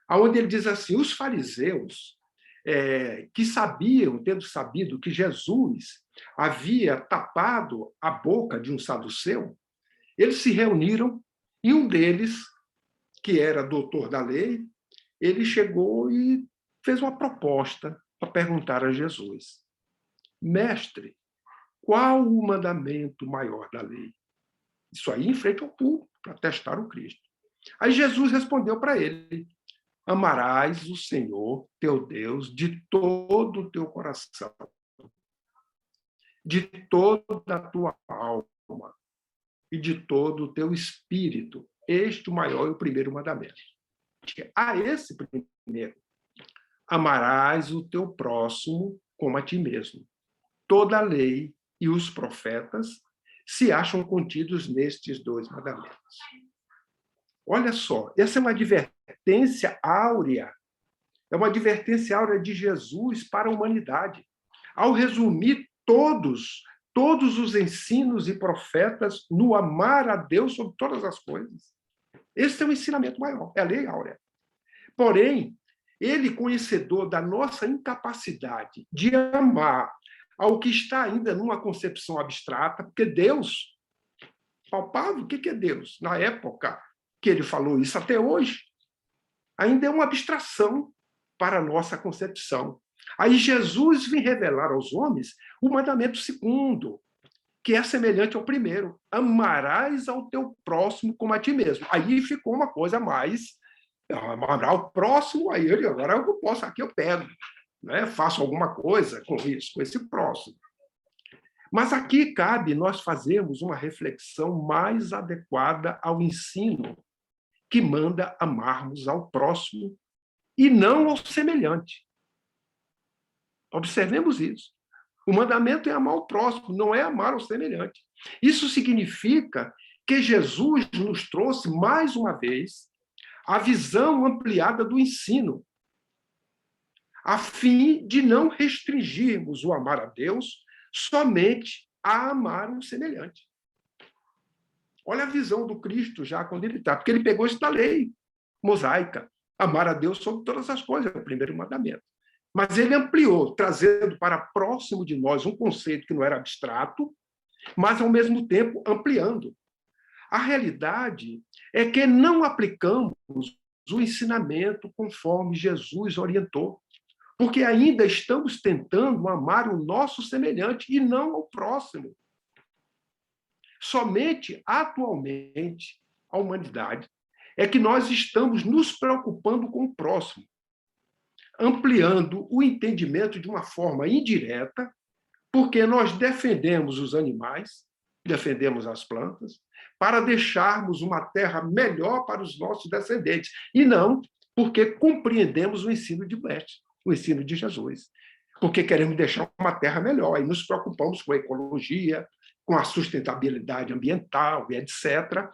Onde ele diz assim, os fariseus, que sabiam, tendo sabido que Jesus havia tapado a boca de um saduceu, eles se reuniram e um deles, que era doutor da lei, ele chegou e fez uma proposta para perguntar a Jesus. Mestre, qual o mandamento maior da lei? Isso aí em frente ao público, para testar o Cristo. Aí Jesus respondeu para ele, amarás o Senhor, teu Deus, de todo o teu coração, de toda a tua alma e de todo o teu espírito. Este o maior e o primeiro mandamento. A esse primeiro, amarás o teu próximo como a ti mesmo. Toda a lei e os profetas se acham contidos nestes dois mandamentos. Olha só, essa é uma advertência áurea. É uma advertência áurea de Jesus para a humanidade. Ao resumir todos os ensinos e profetas no amar a Deus sobre todas as coisas. Esse é o ensinamento maior, é a lei áurea. Porém, ele, conhecedor da nossa incapacidade de amar ao que está ainda numa concepção abstrata, porque Deus, palpável, o que é Deus? Na época que ele falou isso, até hoje, ainda é uma abstração para a nossa concepção. Aí Jesus vem revelar aos homens o mandamento segundo, que é semelhante ao primeiro: amarás ao teu próximo como a ti mesmo. Aí ficou uma coisa mais, amar o próximo, aí agora eu posso, aqui eu pego, né? Faço alguma coisa com isso, com esse próximo. Mas aqui cabe nós fazermos uma reflexão mais adequada ao ensino que manda amarmos ao próximo e não ao semelhante. Observemos isso. O mandamento é amar o próximo, não é amar o semelhante. Isso significa que Jesus nos trouxe, mais uma vez, a visão ampliada do ensino, a fim de não restringirmos o amar a Deus somente a amar o semelhante. Olha a visão do Cristo já quando ele está, porque ele pegou isso da lei mosaica, amar a Deus sobre todas as coisas, é o primeiro mandamento. Mas ele ampliou, trazendo para próximo de nós um conceito que não era abstrato, mas, ao mesmo tempo, ampliando. A realidade é que não aplicamos o ensinamento conforme Jesus orientou, porque ainda estamos tentando amar o nosso semelhante e não o próximo. Somente atualmente, a humanidade, é que nós estamos nos preocupando com o próximo, ampliando o entendimento de uma forma indireta, porque nós defendemos os animais, defendemos as plantas, para deixarmos uma terra melhor para os nossos descendentes, e não porque compreendemos o ensino de Mestre, o ensino de Jesus, porque queremos deixar uma terra melhor, e nos preocupamos com a ecologia, com a sustentabilidade ambiental, e etc.,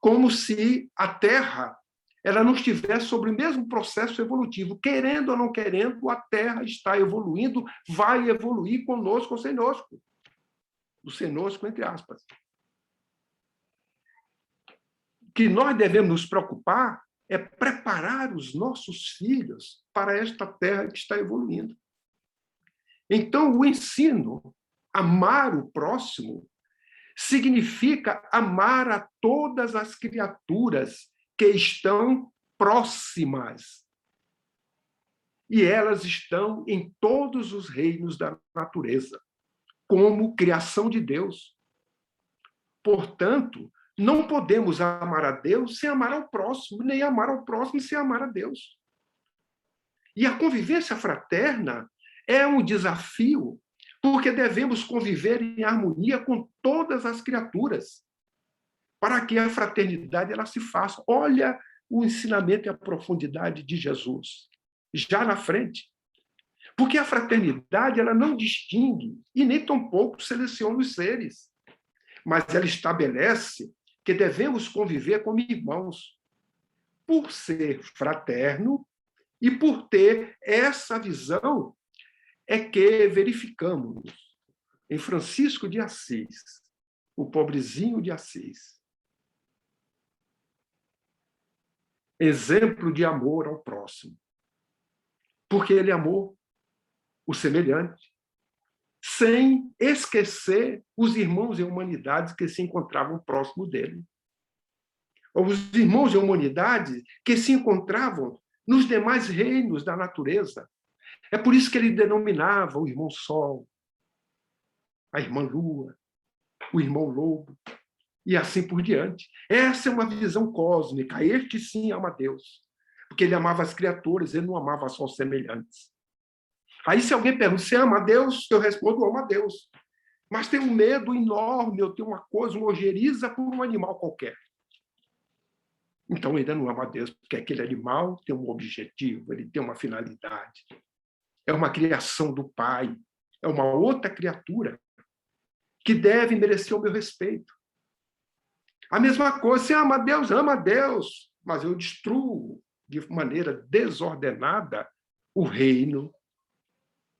como se a terra ela não estivesse sobre o mesmo processo evolutivo. Querendo ou não querendo, a Terra está evoluindo, vai evoluir conosco ou senosco. O senosco, entre aspas. O que nós devemos nos preocupar é preparar os nossos filhos para esta Terra que está evoluindo. Então, o ensino, amar o próximo, significa amar a todas as criaturas que estão próximas. E elas estão em todos os reinos da natureza, como criação de Deus. Portanto, não podemos amar a Deus sem amar ao próximo, nem amar ao próximo sem amar a Deus. E a convivência fraterna é um desafio, porque devemos conviver em harmonia com todas as criaturas, para que a fraternidade ela se faça. Olha o ensinamento e a profundidade de Jesus, já na frente. Porque a fraternidade ela não distingue e nem tampouco seleciona os seres, mas ela estabelece que devemos conviver como irmãos, por ser fraterno e por ter essa visão é que verificamos em Francisco de Assis, o pobrezinho de Assis, exemplo de amor ao próximo, porque ele amou o semelhante, sem esquecer os irmãos e humanidades que se encontravam próximo dele. Os irmãos e humanidades que se encontravam nos demais reinos da natureza. É por isso que ele denominava o irmão Sol, a irmã Lua, o irmão Lobo, e assim por diante. Essa é uma visão cósmica. Este sim ama Deus, porque ele amava as criaturas, ele não amava só os semelhantes. Aí, se alguém pergunta, você ama a Deus? Eu respondo, amo a Deus. Mas tenho um medo enorme, eu tenho uma coisa, uma ojeriza por um animal qualquer. Então, ainda não ama a Deus, porque aquele animal tem um objetivo, ele tem uma finalidade. É uma criação do Pai, é uma outra criatura que deve merecer o meu respeito. A mesma coisa, você ama a Deus, mas eu destruo de maneira desordenada o reino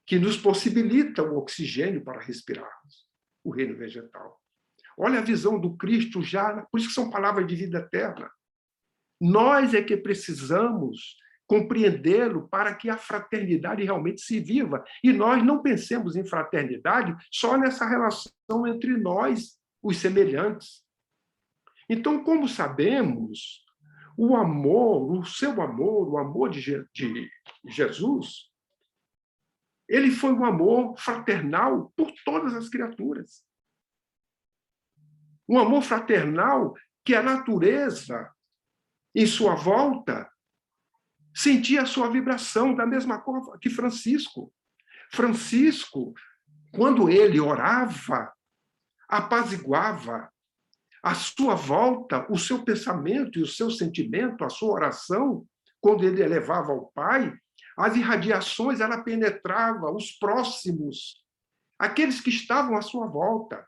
que nos possibilita o oxigênio para respirarmos, o reino vegetal. Olha a visão do Cristo já, por isso que são palavras de vida eterna. Nós é que precisamos compreendê-lo para que a fraternidade realmente se viva. E nós não pensemos em fraternidade só nessa relação entre nós, os semelhantes. Então, como sabemos, o amor, o seu amor, o amor de Jesus, ele foi um amor fraternal por todas as criaturas. Um amor fraternal que a natureza, em sua volta, sentia a sua vibração, da mesma forma que Francisco. Francisco, quando ele orava, apaziguava à sua volta o seu pensamento e o seu sentimento, a sua oração, quando ele elevava ao Pai, as irradiações, ela penetrava os próximos, aqueles que estavam à sua volta,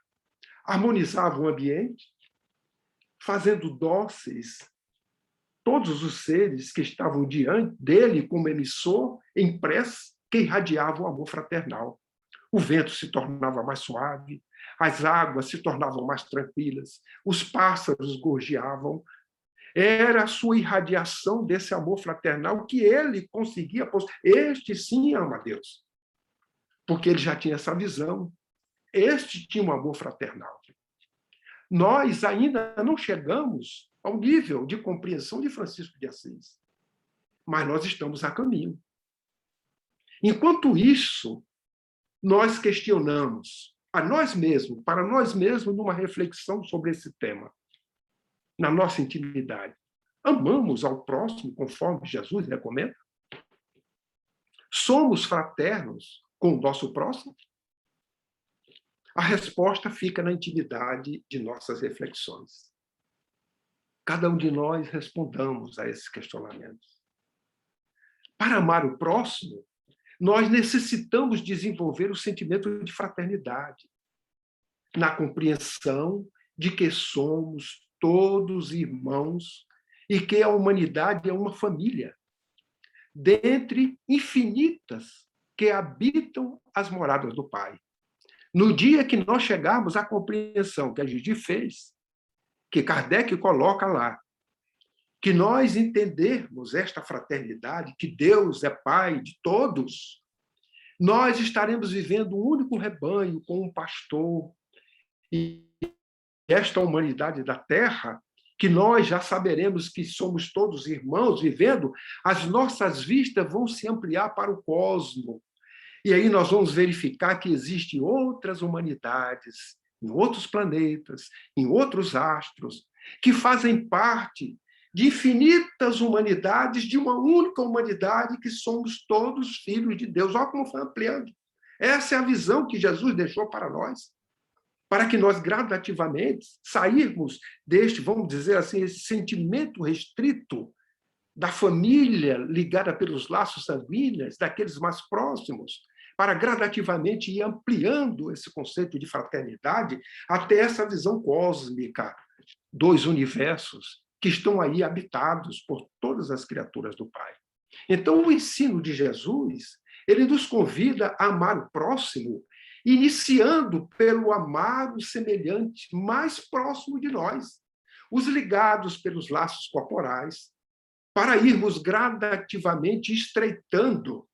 harmonizava o ambiente, fazendo dóceis todos os seres que estavam diante dele como emissor, em prece, que irradiava o amor fraternal. O vento se tornava mais suave, as águas se tornavam mais tranquilas, os pássaros gorjeavam. Era a sua irradiação desse amor fraternal que ele conseguia. Este sim ama Deus, porque ele já tinha essa visão. Este tinha um amor fraternal. Nós ainda não chegamos ao nível de compreensão de Francisco de Assis, mas nós estamos a caminho. Enquanto isso, nós questionamos a nós mesmos, para nós mesmos, numa reflexão sobre esse tema, na nossa intimidade. Amamos ao próximo conforme Jesus recomenda? Somos fraternos com o nosso próximo? A resposta fica na intimidade de nossas reflexões. Cada um de nós respondamos a esses questionamentos. Para amar o próximo, nós necessitamos desenvolver o sentimento de fraternidade, na compreensão de que somos todos irmãos e que a humanidade é uma família, dentre infinitas que habitam as moradas do Pai. No dia que nós chegarmos à compreensão que a Gigi fez, que Kardec coloca lá, que nós entendermos esta fraternidade, que Deus é Pai de todos, nós estaremos vivendo um único rebanho com um pastor. E esta humanidade da Terra, que nós já saberemos que somos todos irmãos vivendo, as nossas vistas vão se ampliar para o cosmos. E aí nós vamos verificar que existem outras humanidades, em outros planetas, em outros astros, que fazem parte de infinitas humanidades, de uma única humanidade, que somos todos filhos de Deus. Olha como foi ampliando. Essa é a visão que Jesus deixou para nós, para que nós gradativamente sairmos deste, vamos dizer assim, esse sentimento restrito da família ligada pelos laços sanguíneos, daqueles mais próximos, para gradativamente ir ampliando esse conceito de fraternidade até essa visão cósmica dos universos que estão aí habitados por todas as criaturas do Pai. Então, o ensino de Jesus, ele nos convida a amar o próximo, iniciando pelo amar o semelhante mais próximo de nós, os ligados pelos laços corporais, para irmos gradativamente estreitando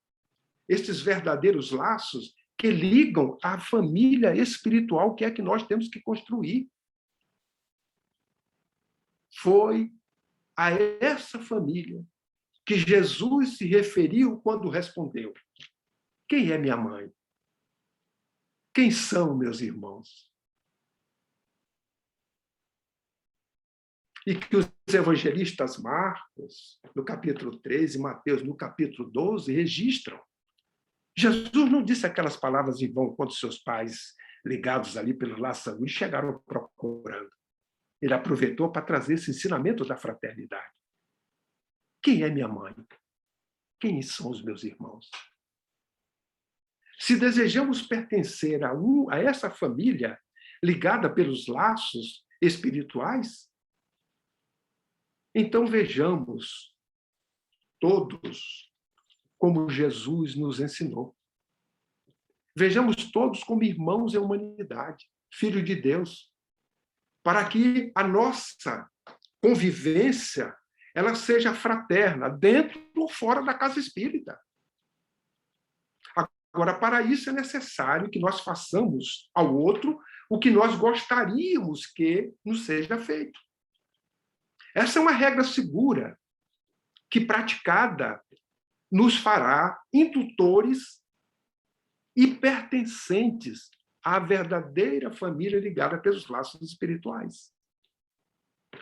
estes verdadeiros laços que ligam à família espiritual que é que nós temos que construir. Foi a essa família que Jesus se referiu quando respondeu: quem é minha mãe? Quem são meus irmãos? E que os evangelistas Marcos, no capítulo 13, Mateus, no capítulo 12, registram. Jesus não disse aquelas palavras em vão quando seus pais, ligados ali pelo laço sanguíneo, chegaram procurando. Ele aproveitou para trazer esse ensinamento da fraternidade. Quem é minha mãe? Quem são os meus irmãos? Se desejamos pertencer a essa família ligada pelos laços espirituais, então vejamos todos como Jesus nos ensinou. Vejamos todos como irmãos em humanidade, filhos de Deus, para que a nossa convivência ela seja fraterna, dentro ou fora da casa espírita. Agora, para isso é necessário que nós façamos ao outro o que nós gostaríamos que nos seja feito. Essa é uma regra segura que, praticada, nos fará indutores e pertencentes à verdadeira família ligada pelos laços espirituais.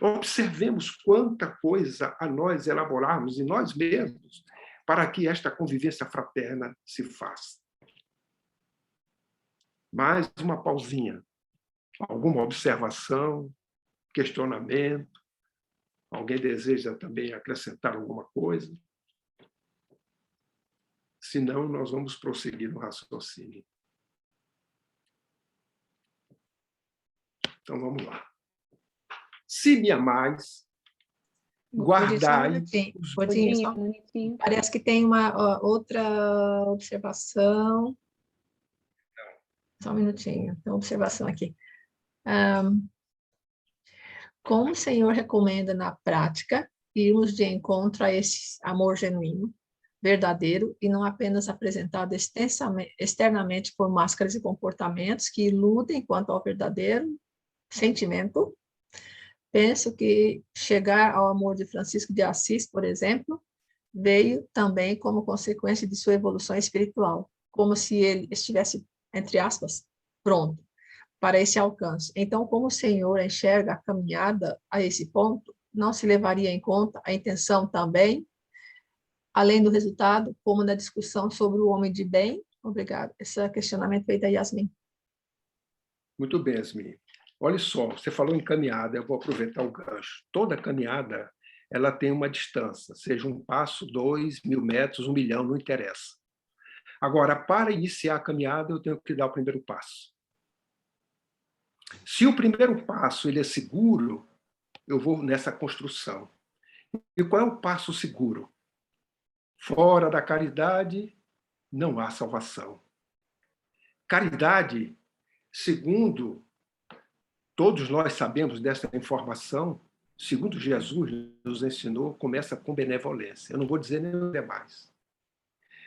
Observemos quanta coisa a nós elaborarmos em nós mesmos para que esta convivência fraterna se faça. Mais uma pausinha. Alguma observação, questionamento? Alguém deseja também acrescentar alguma coisa? Senão, nós vamos prosseguir no raciocínio. Então, vamos lá. Se me amais, guardai... Parece que tem uma outra observação. Só um minutinho. Tem uma observação aqui. Como o Senhor recomenda na prática irmos de encontro a esse amor genuíno, verdadeiro, e não apenas apresentado externamente por máscaras e comportamentos que iludem quanto ao verdadeiro sentimento? Penso que chegar ao amor de Francisco de Assis, por exemplo, veio também como consequência de sua evolução espiritual, como se ele estivesse, entre aspas, pronto para esse alcance. Então, como o Senhor enxerga a caminhada a esse ponto, não se levaria em conta a intenção também, além do resultado, como na discussão sobre o homem de bem? Obrigada. Esse questionamento veio da Yasmin. Muito bem, Yasmin. Olha só, você falou em caminhada, eu vou aproveitar o gancho. Toda caminhada, ela tem uma distância, seja 1 passo, 2, 1000 metros, 1 milhão, não interessa. Agora, para iniciar a caminhada, eu tenho que dar o primeiro passo. Se o primeiro passo ele é seguro, eu vou nessa construção. E qual é o passo seguro? Fora da caridade, não há salvação. Caridade, segundo todos nós sabemos dessa informação, segundo Jesus nos ensinou, começa com benevolência. Eu não vou dizer nem o demais.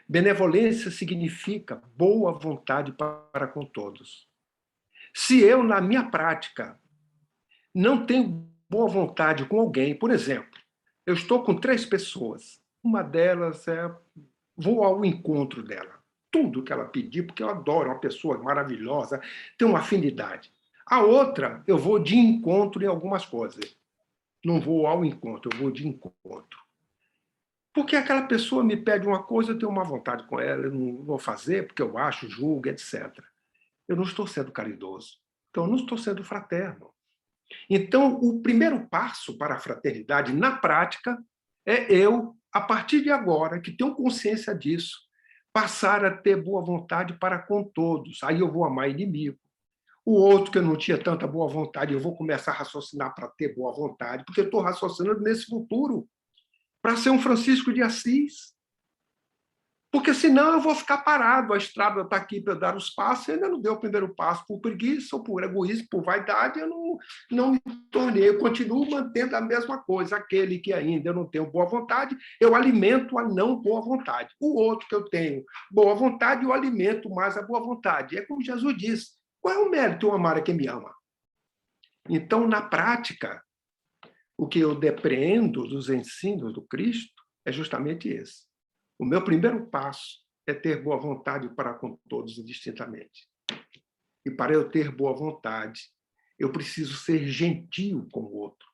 Benevolência significa boa vontade para com todos. Se eu, na minha prática, não tenho boa vontade com alguém, por exemplo, eu estou com 3 pessoas, uma delas vou ao encontro dela, tudo que ela pedir, porque eu adoro uma pessoa maravilhosa, tenho uma afinidade. A outra, eu vou de encontro em algumas coisas. Não vou ao encontro, eu vou de encontro. Porque aquela pessoa me pede uma coisa, eu tenho uma vontade com ela, eu não vou fazer porque eu acho, julgo, etc. Eu não estou sendo caridoso. Então, eu não estou sendo fraterno. Então, o primeiro passo para a fraternidade, na prática, é eu, a partir de agora, que tenho consciência disso, passar a ter boa vontade para com todos. Aí eu vou amar inimigo. O outro que eu não tinha tanta boa vontade, eu vou começar a raciocinar para ter boa vontade, porque eu estou raciocinando nesse futuro, para ser um Francisco de Assis. Porque senão eu vou ficar parado, a estrada está aqui para dar os passos, eu ainda não dei o primeiro passo por preguiça, ou por egoísmo, por vaidade, eu não me tornei, eu continuo mantendo a mesma coisa. Aquele que ainda eu não tenho boa vontade, eu alimento a não boa vontade. O outro que eu tenho boa vontade, eu alimento mais a boa vontade. É como Jesus disse, qual é o mérito de eu amar a quem me ama? Então, na prática, o que eu depreendo dos ensinos do Cristo é justamente esse. O meu primeiro passo é ter boa vontade para com todos indistintamente. E para eu ter boa vontade, eu preciso ser gentil com o outro.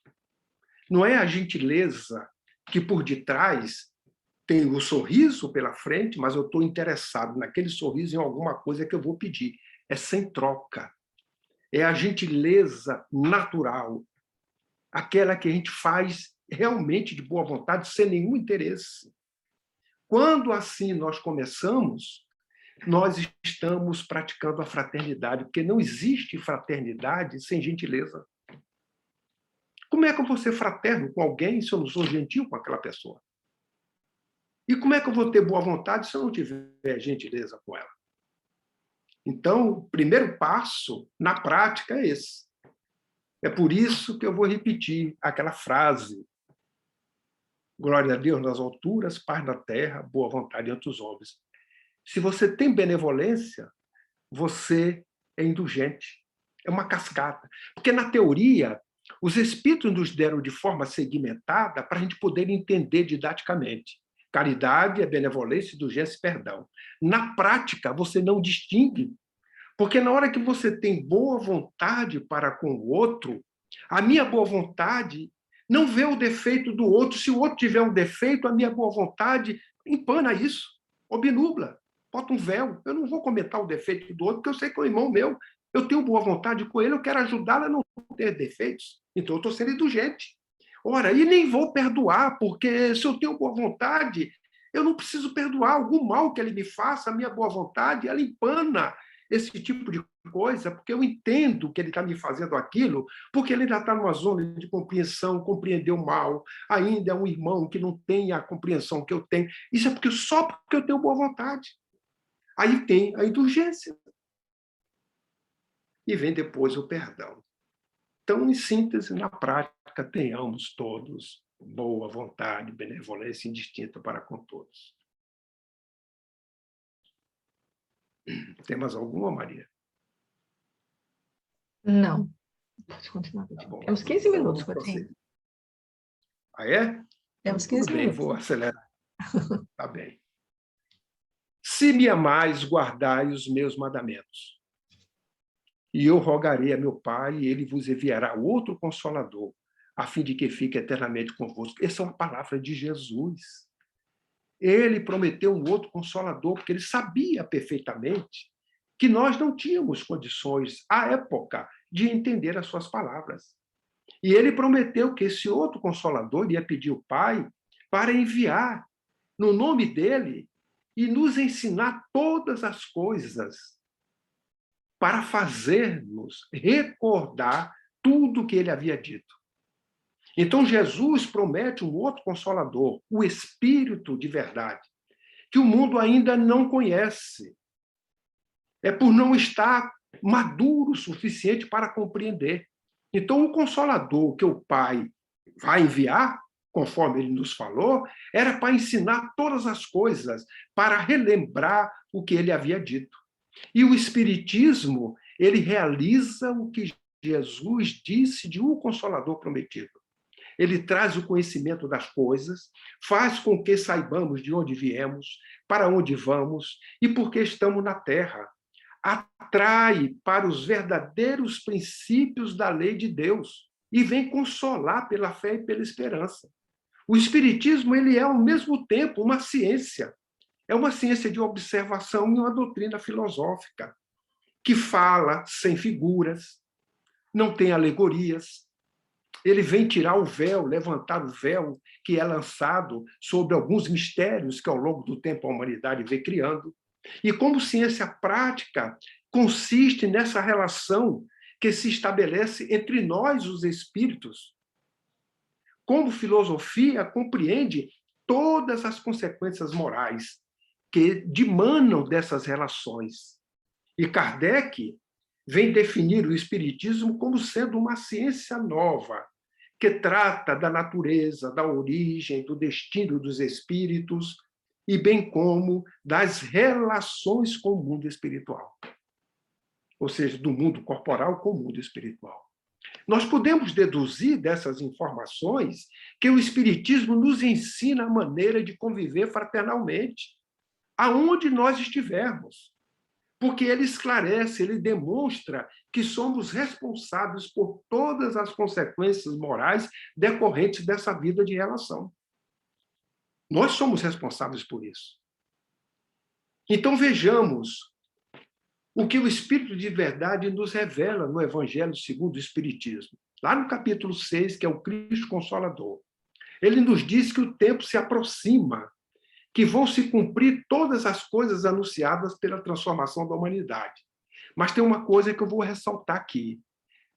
Não é a gentileza que por detrás tem o sorriso pela frente, mas eu estou interessado naquele sorriso em alguma coisa que eu vou pedir. É sem troca. É a gentileza natural. Aquela que a gente faz realmente de boa vontade, sem nenhum interesse. Quando assim nós começamos, nós estamos praticando a fraternidade, porque não existe fraternidade sem gentileza. Como é que eu vou ser fraterno com alguém se eu não sou gentil com aquela pessoa? E como é que eu vou ter boa vontade se eu não tiver gentileza com ela? Então, o primeiro passo, na prática, é esse. É por isso que eu vou repetir aquela frase Glória a Deus nas alturas, paz na terra, boa vontade entre os homens. Se você tem benevolência, você é indulgente. É uma cascata. Porque, na teoria, os Espíritos nos deram de forma segmentada para a gente poder entender didaticamente. Caridade é benevolência, indulgência e perdão. Na prática, você não distingue. Porque na hora que você tem boa vontade para com o outro, a minha boa vontade não vê o defeito do outro. Se o outro tiver um defeito, a minha boa vontade empana isso, obnubla, bota um véu. Eu não vou comentar o defeito do outro, porque eu sei que é um irmão meu. Eu tenho boa vontade com ele, eu quero ajudá-lo a não ter defeitos. Então, eu estou sendo indulgente. Ora, e nem vou perdoar, porque se eu tenho boa vontade, eu não preciso perdoar algum mal que ele me faça, a minha boa vontade, ela empana esse tipo de coisa, porque eu entendo que ele está me fazendo aquilo, porque ele ainda está numa zona de compreensão, compreendeu mal, ainda é um irmão que não tem a compreensão que eu tenho. Isso é só porque eu tenho boa vontade. Aí tem a indulgência. E vem depois o perdão. Então, em síntese, na prática, tenhamos todos boa vontade, benevolência indistinta para com todos. Tem mais alguma, Maria? Não. Pode continuar. Tá bom. Temos 15 minutos, Coutinho. Ah, é? Temos 15 Tudo bem, minutos. vou acelerar. Tá bem. Se me amais, guardai os meus mandamentos. E eu rogarei a meu Pai, e ele vos enviará outro Consolador, a fim de que fique eternamente convosco. Essa é uma palavra de Jesus. Ele prometeu um outro Consolador, porque ele sabia perfeitamente que nós não tínhamos condições, à época, de entender as suas palavras. E ele prometeu que esse outro Consolador ia pedir ao Pai para enviar no nome dele e nos ensinar todas as coisas para fazermos recordar tudo que ele havia dito. Então, Jesus promete um outro Consolador, o Espírito de verdade, que o mundo ainda não conhece. É por não estar maduro o suficiente para compreender. Então, o Consolador que o Pai vai enviar, conforme ele nos falou, era para ensinar todas as coisas, para relembrar o que ele havia dito. E o Espiritismo, ele realiza o que Jesus disse de um Consolador prometido. Ele traz o conhecimento das coisas, faz com que saibamos de onde viemos, para onde vamos e por que estamos na Terra. Atrai para os verdadeiros princípios da lei de Deus e vem consolar pela fé e pela esperança. O Espiritismo, ele é, ao mesmo tempo, uma ciência. É uma ciência de observação e uma doutrina filosófica que fala sem figuras, não tem alegorias. Ele vem tirar o véu, levantar o véu que é lançado sobre alguns mistérios que, ao longo do tempo, a humanidade vem criando. E como ciência prática, consiste nessa relação que se estabelece entre nós, os espíritos. Como filosofia, compreende todas as consequências morais que dimanam dessas relações. E Kardec vem definir o Espiritismo como sendo uma ciência nova, que trata da natureza, da origem, do destino dos espíritos, e bem como das relações com o mundo espiritual. Ou seja, do mundo corporal com o mundo espiritual. Nós podemos deduzir dessas informações que o Espiritismo nos ensina a maneira de conviver fraternalmente, aonde nós estivermos. Porque ele esclarece, ele demonstra que somos responsáveis por todas as consequências morais decorrentes dessa vida de relação. Nós somos responsáveis por isso. Então, vejamos o que o Espírito de verdade nos revela no Evangelho segundo o Espiritismo. Lá no capítulo 6, que é o Cristo Consolador. Ele nos diz que o tempo se aproxima, que vão se cumprir todas as coisas anunciadas pela transformação da humanidade. Mas tem uma coisa que eu vou ressaltar aqui.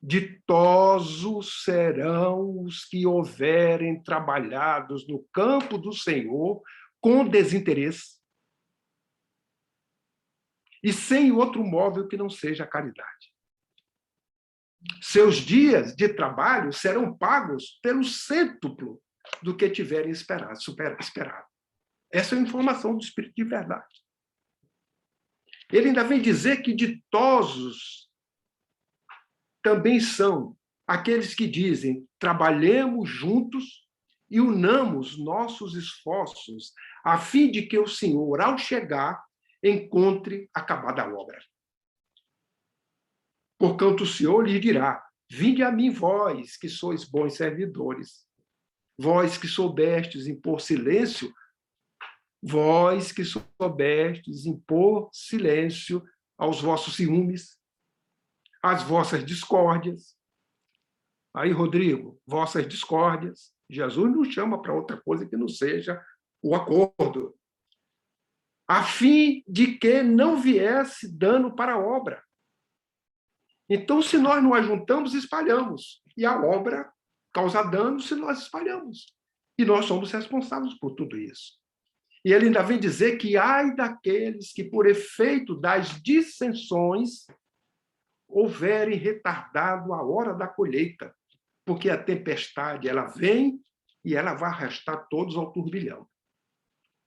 Ditosos serão os que houverem trabalhados no campo do Senhor com desinteresse e sem outro móvel que não seja a caridade. Seus dias de trabalho serão pagos pelo cêntuplo do que tiverem esperado. Essa é a informação do Espírito de verdade. Ele ainda vem dizer que ditosos também são aqueles que dizem: trabalhemos juntos e unamos nossos esforços, a fim de que o Senhor, ao chegar, encontre acabada a obra. Porquanto o Senhor lhe dirá: vinde a mim, vós, que sois bons servidores, vós que soubestes impor silêncio, vós que soubestes impor silêncio aos vossos ciúmes, às vossas discórdias. Aí, Rodrigo, vossas discórdias. Jesus não chama para outra coisa que não seja o acordo, a fim de que não viesse dano para a obra. Então, se nós não ajuntamos, espalhamos. E a obra causa dano se nós espalhamos. E nós somos responsáveis por tudo isso. E ele ainda vem dizer que ai daqueles que, por efeito das dissensões, houverem retardado a hora da colheita, porque a tempestade ela vem e ela vai arrastar todos ao turbilhão.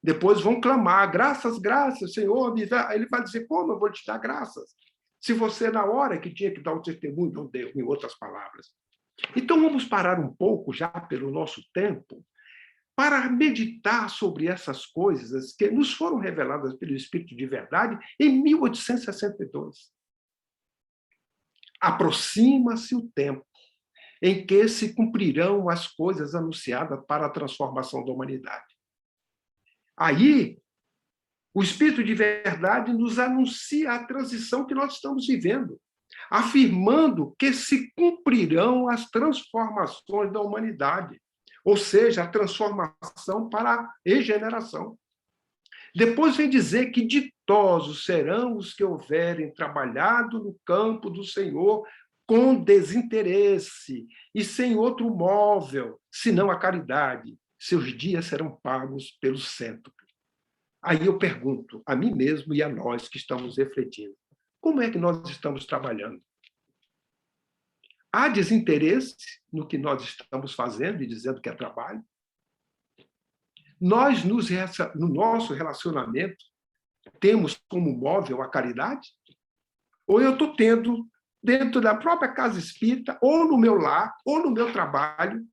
Depois vão clamar: graças, graças, Senhor. Ele vai dizer: como eu vou te dar graças? Se você, na hora que tinha que dar o testemunho, não deu, em outras palavras. Então, vamos parar um pouco, já pelo nosso tempo, para meditar sobre essas coisas que nos foram reveladas pelo Espírito de verdade em 1862. Aproxima-se o tempo em que se cumprirão as coisas anunciadas para a transformação da humanidade. Aí, o Espírito de verdade nos anuncia a transição que nós estamos vivendo, afirmando que se cumprirão as transformações da humanidade, ou seja, a transformação para a regeneração. Depois vem dizer que ditosos serão os que houverem trabalhado no campo do Senhor com desinteresse e sem outro móvel, senão a caridade. Seus dias serão pagos pelo cêntuplo. Aí eu pergunto a mim mesmo e a nós que estamos refletindo: como é que nós estamos trabalhando? Há desinteresse no que nós estamos fazendo e dizendo que é trabalho? Nós, no nosso relacionamento, temos como móvel a caridade? Ou eu estou tendo, dentro da própria casa espírita, ou no meu lar, ou no meu trabalho,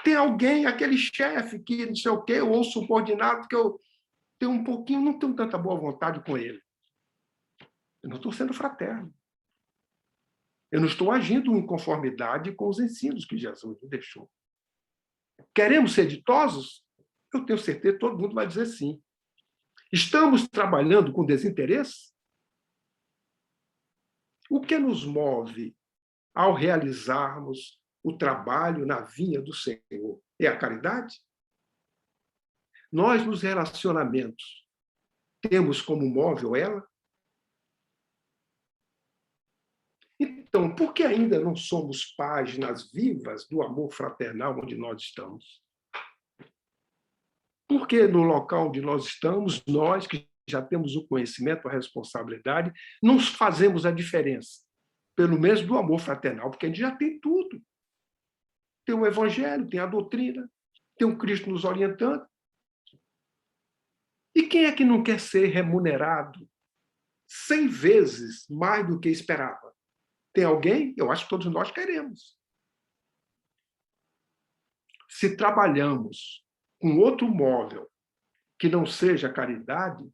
tem alguém, aquele chefe que não sei o quê, ou subordinado que eu tenho um pouquinho, não tenho tanta boa vontade com ele. Eu não estou sendo fraterno. Eu não estou agindo em conformidade com os ensinos que Jesus me deixou. Queremos ser ditosos? Eu tenho certeza que todo mundo vai dizer sim. Estamos trabalhando com desinteresse? O que nos move ao realizarmos o trabalho na vinha do Senhor? É a caridade? Nós, nos relacionamentos, temos como móvel ela? Então, por que ainda não somos páginas vivas do amor fraternal onde nós estamos? Porque no local onde nós estamos, nós que já temos o conhecimento, a responsabilidade, não fazemos a diferença, pelo menos do amor fraternal, porque a gente já tem tudo. Tem o Evangelho, tem a doutrina, tem o Cristo nos orientando. E quem é que não quer ser remunerado 100 vezes mais do que esperava? Tem alguém? Eu acho que todos nós queremos. Se trabalhamos com outro móvel que não seja a caridade,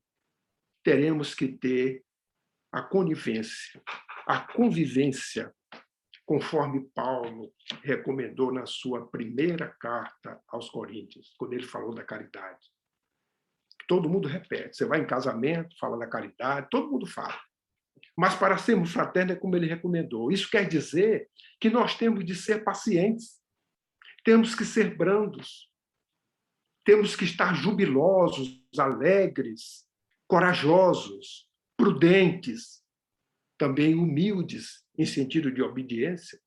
teremos que ter a conivência, a convivência, conforme Paulo recomendou na sua primeira carta aos Coríntios, quando ele falou da caridade. Todo mundo repete. Você vai em casamento, fala da caridade, todo mundo fala. Mas para sermos fraternos é como ele recomendou. Isso quer dizer que nós temos de ser pacientes, temos que ser brandos, temos que estar jubilosos, alegres, corajosos, prudentes, também humildes, em sentido de obediência.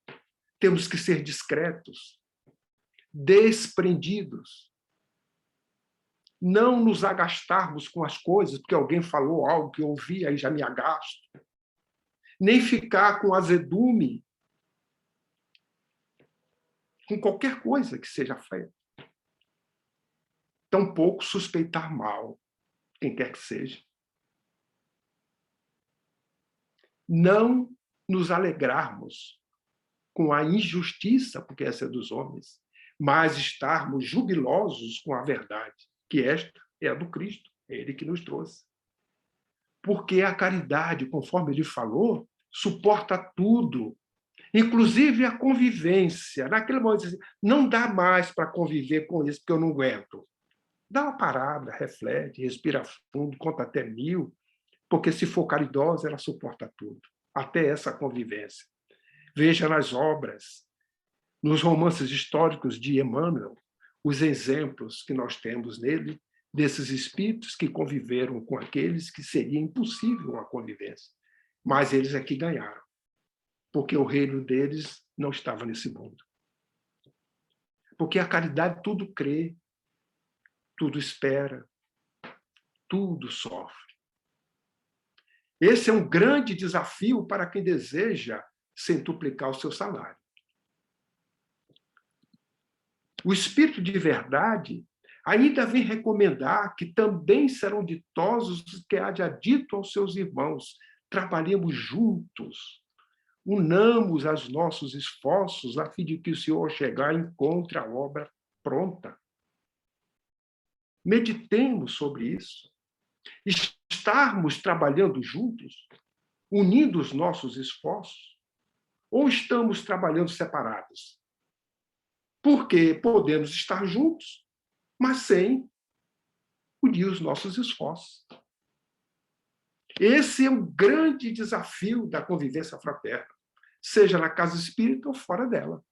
Temos que ser discretos, desprendidos. Não nos agastarmos com as coisas, porque alguém falou algo que eu ouvi, aí já me agasto. Nem ficar com azedume com qualquer coisa que seja feita. tampouco suspeitar mal, quem quer que seja. Não nos alegrarmos com a injustiça, porque essa é dos homens, mas estarmos jubilosos com a verdade, que esta é a do Cristo, é Ele que nos trouxe. Porque a caridade, conforme ele falou, suporta tudo, inclusive a convivência. Naquele momento, assim, não dá mais para conviver com isso, porque eu não aguento. Dá uma parada, reflete, respira fundo, conta até 1000, porque se for caridosa, ela suporta tudo, até essa convivência. Veja nas obras, nos romances históricos de Emmanuel, os exemplos que nós temos nele, desses espíritos que conviveram com aqueles que seria impossível a convivência. Mas eles é que ganharam, porque o reino deles não estava nesse mundo. Porque a caridade tudo crê, tudo espera, tudo sofre. Esse é um grande desafio para quem deseja centuplicar o seu salário. O espírito de verdade ainda vem recomendar que também serão ditosos os que há de dito aos seus irmãos: trabalhemos juntos, unamos os nossos esforços a fim de que o Senhor chegar encontre a obra pronta. Meditemos sobre isso. Estarmos trabalhando juntos, unindo os nossos esforços, ou estamos trabalhando separados? Porque podemos estar juntos, mas sem unir os nossos esforços. Esse é um grande desafio da convivência fraterna, seja na casa espírita ou fora dela.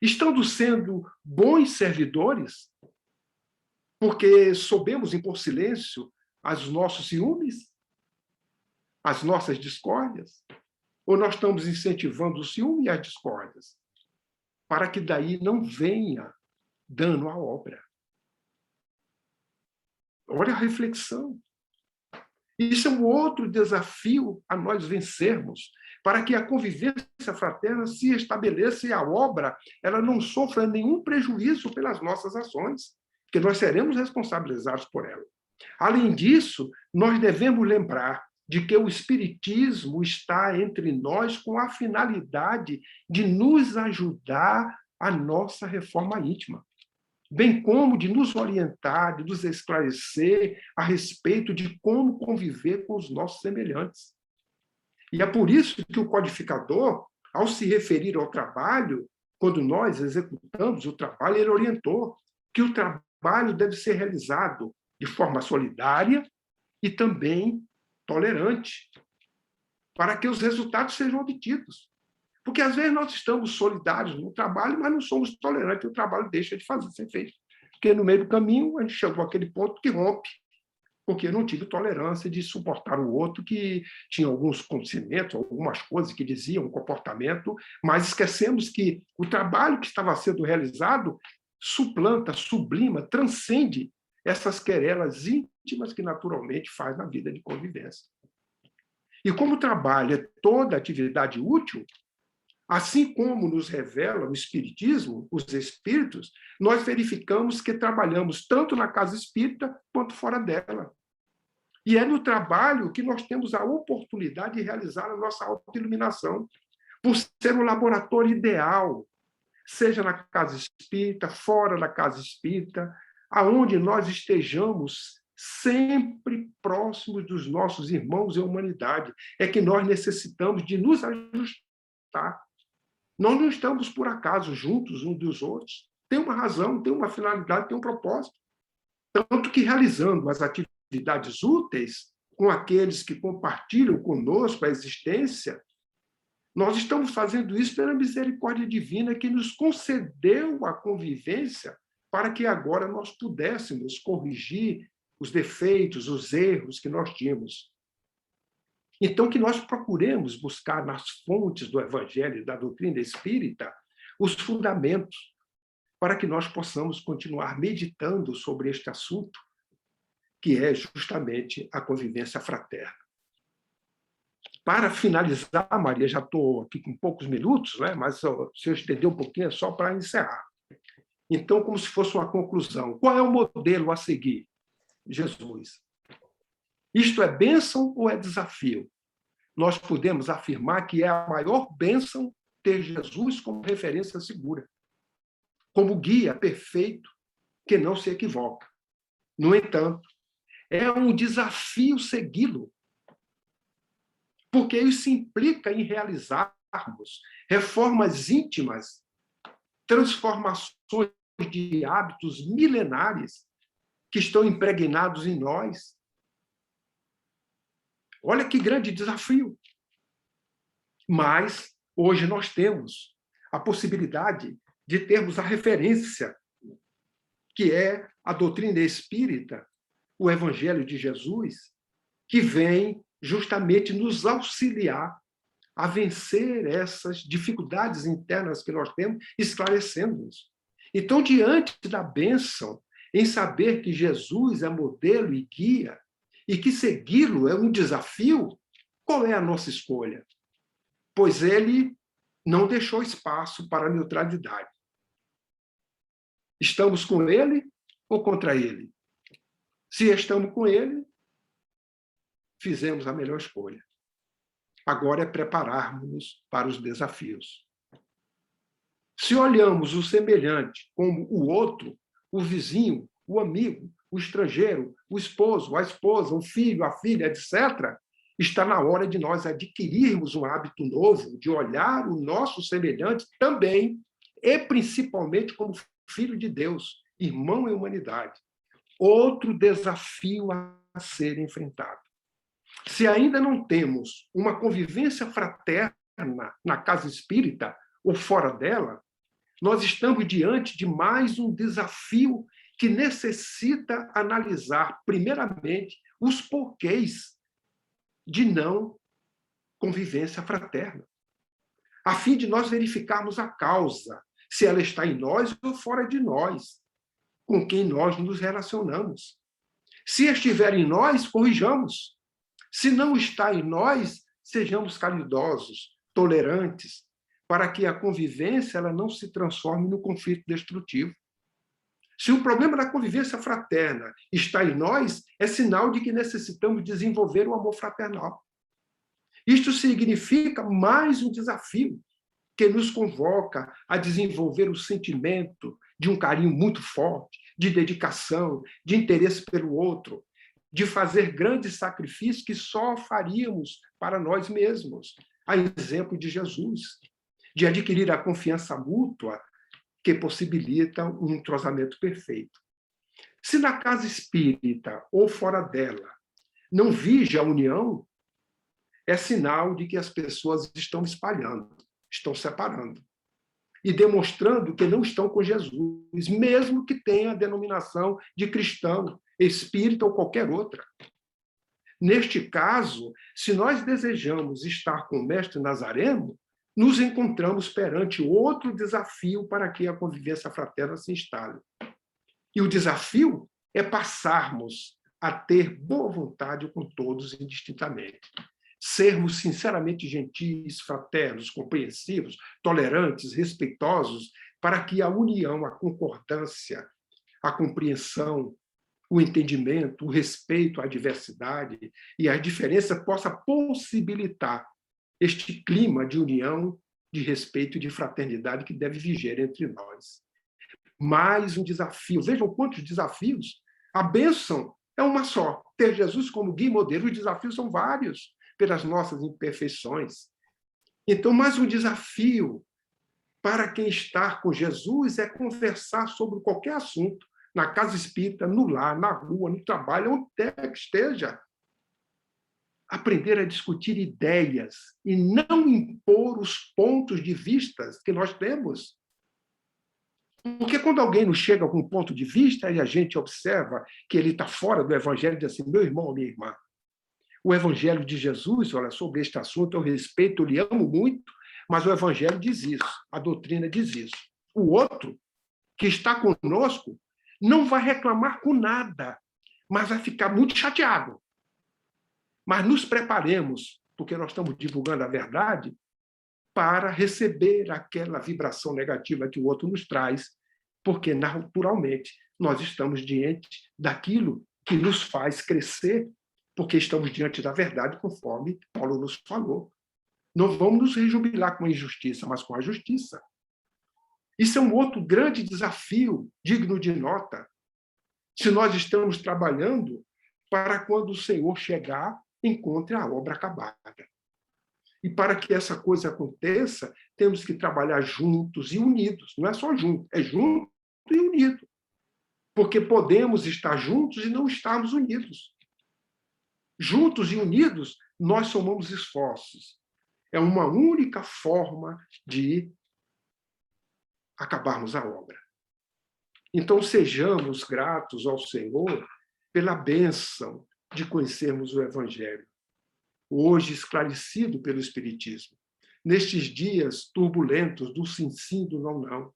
Estando sendo bons servidores, porque soubemos impor silêncio aos nossos ciúmes, às nossas discórdias, ou nós estamos incentivando o ciúme e as discórdias, para que daí não venha dano à obra? Olha a reflexão. Isso é um outro desafio a nós vencermos, para que a convivência fraterna se estabeleça e a obra ela não sofra nenhum prejuízo pelas nossas ações, porque nós seremos responsabilizados por ela. Além disso, nós devemos lembrar de que o Espiritismo está entre nós com a finalidade de nos ajudar a nossa reforma íntima, bem como de nos orientar, de nos esclarecer a respeito de como conviver com os nossos semelhantes. E é por isso que o codificador, ao se referir ao trabalho, quando nós executamos o trabalho, ele orientou que o trabalho deve ser realizado de forma solidária e também tolerante, para que os resultados sejam obtidos. Porque, às vezes, nós estamos solidários no trabalho, mas não somos tolerantes, e o trabalho deixa de ser feito. Porque, no meio do caminho, a gente chegou àquele ponto que rompe, porque eu não tive tolerância de suportar o outro que tinha alguns conhecimentos, algumas coisas que diziam, um comportamento, mas esquecemos que o trabalho que estava sendo realizado suplanta, sublima, transcende essas querelas íntimas que naturalmente faz na vida de convivência. E como o trabalho é toda atividade útil, assim como nos revela o Espiritismo, os Espíritos, nós verificamos que trabalhamos tanto na casa espírita quanto fora dela. E é no trabalho que nós temos a oportunidade de realizar a nossa autoiluminação, por ser um laboratório ideal, seja na casa espírita, fora da casa espírita, aonde nós estejamos sempre próximos dos nossos irmãos e humanidade. É que nós necessitamos de nos ajustar. Nós não estamos, por acaso, juntos uns dos outros. Tem uma razão, tem uma finalidade, tem um propósito. Tanto que, realizando as atividades úteis com aqueles que compartilham conosco a existência, nós estamos fazendo isso pela misericórdia divina que nos concedeu a convivência para que agora nós pudéssemos corrigir os defeitos, os erros que nós tínhamos. Então, que nós procuremos buscar nas fontes do Evangelho e da doutrina espírita os fundamentos para que nós possamos continuar meditando sobre este assunto, que é justamente a convivência fraterna. Para finalizar, Maria, já estou aqui com poucos minutos, né? Mas se eu estender um pouquinho é só para encerrar. Então, como se fosse uma conclusão. Qual é o modelo a seguir? Jesus. Isto é bênção ou é desafio? Nós podemos afirmar que é a maior bênção ter Jesus como referência segura, como guia perfeito que não se equivoca. No entanto, é um desafio segui-lo, porque isso implica em realizarmos reformas íntimas, transformações de hábitos milenares que estão impregnados em nós. Olha que grande desafio. Mas hoje nós temos a possibilidade de termos a referência, que é a doutrina espírita, o Evangelho de Jesus, que vem justamente nos auxiliar a vencer essas dificuldades internas que nós temos, esclarecendo-nos. Então, diante da bênção, em saber que Jesus é modelo e guia, e que segui-lo é um desafio, qual é a nossa escolha? Pois ele não deixou espaço para a neutralidade. Estamos com ele ou contra ele? Se estamos com ele, fizemos a melhor escolha. Agora é prepararmos-nos para os desafios. Se olhamos o semelhante como o outro, o vizinho, o amigo, o estrangeiro, o esposo, a esposa, o filho, a filha, etc., está na hora de nós adquirirmos um hábito novo, de olhar o nosso semelhante também, e principalmente como filho de Deus, irmão em humanidade. Outro desafio a ser enfrentado. Se ainda não temos uma convivência fraterna na casa espírita ou fora dela, nós estamos diante de mais um desafio que necessita analisar, primeiramente, os porquês de não convivência fraterna, a fim de nós verificarmos a causa, se ela está em nós ou fora de nós, com quem nós nos relacionamos. Se estiver em nós, corrijamos. Se não está em nós, sejamos caridosos, tolerantes, para que a convivência ela não se transforme no conflito destrutivo. Se o problema da convivência fraterna está em nós, é sinal de que necessitamos desenvolver o amor fraternal. Isto significa mais um desafio que nos convoca a desenvolver o sentimento de um carinho muito forte, de dedicação, de interesse pelo outro, de fazer grandes sacrifícios que só faríamos para nós mesmos, a exemplo de Jesus, de adquirir a confiança mútua que possibilita um entrosamento perfeito. Se na casa espírita ou fora dela não vige a união, é sinal de que as pessoas estão espalhando, estão separando e demonstrando que não estão com Jesus, mesmo que tenha a denominação de cristão, espírita ou qualquer outra. Neste caso, se nós desejamos estar com o Mestre Nazareno, nos encontramos perante outro desafio para que a convivência fraterna se instale. E o desafio é passarmos a ter boa vontade com todos indistintamente. Sermos sinceramente gentis, fraternos, compreensivos, tolerantes, respeitosos, para que a união, a concordância, a compreensão, o entendimento, o respeito à diversidade e à diferença possa possibilitar este clima de união, de respeito e de fraternidade que deve viger entre nós. Mais um desafio. Vejam quantos desafios. A bênção é uma só. Ter Jesus como guia e modelo. Os desafios são vários, pelas nossas imperfeições. Então, mais um desafio para quem está com Jesus é conversar sobre qualquer assunto, na casa espírita, no lar, na rua, no trabalho, onde quer que esteja. Aprender a discutir ideias e não impor os pontos de vista que nós temos. Porque quando alguém nos chega com um ponto de vista e a gente observa que ele está fora do Evangelho e diz assim, meu irmão, minha irmã, o Evangelho de Jesus, olha, sobre este assunto eu respeito, eu lhe amo muito, mas o Evangelho diz isso, a doutrina diz isso. O outro, que está conosco, não vai reclamar com nada, mas vai ficar muito chateado. Mas nos preparemos, porque nós estamos divulgando a verdade, para receber aquela vibração negativa que o outro nos traz, porque, naturalmente, nós estamos diante daquilo que nos faz crescer, porque estamos diante da verdade, conforme Paulo nos falou. Não vamos nos rejubilar com a injustiça, mas com a justiça. Isso é um outro grande desafio, digno de nota, se nós estamos trabalhando para quando o Senhor chegar, encontre a obra acabada. E para que essa coisa aconteça, temos que trabalhar juntos e unidos. Não é só junto, é junto e unido. Porque podemos estar juntos e não estarmos unidos. Juntos e unidos, nós somamos esforços. É uma única forma de acabarmos a obra. Então, sejamos gratos ao Senhor pela bênção de conhecermos o Evangelho, hoje esclarecido pelo Espiritismo, nestes dias turbulentos do sim, do não.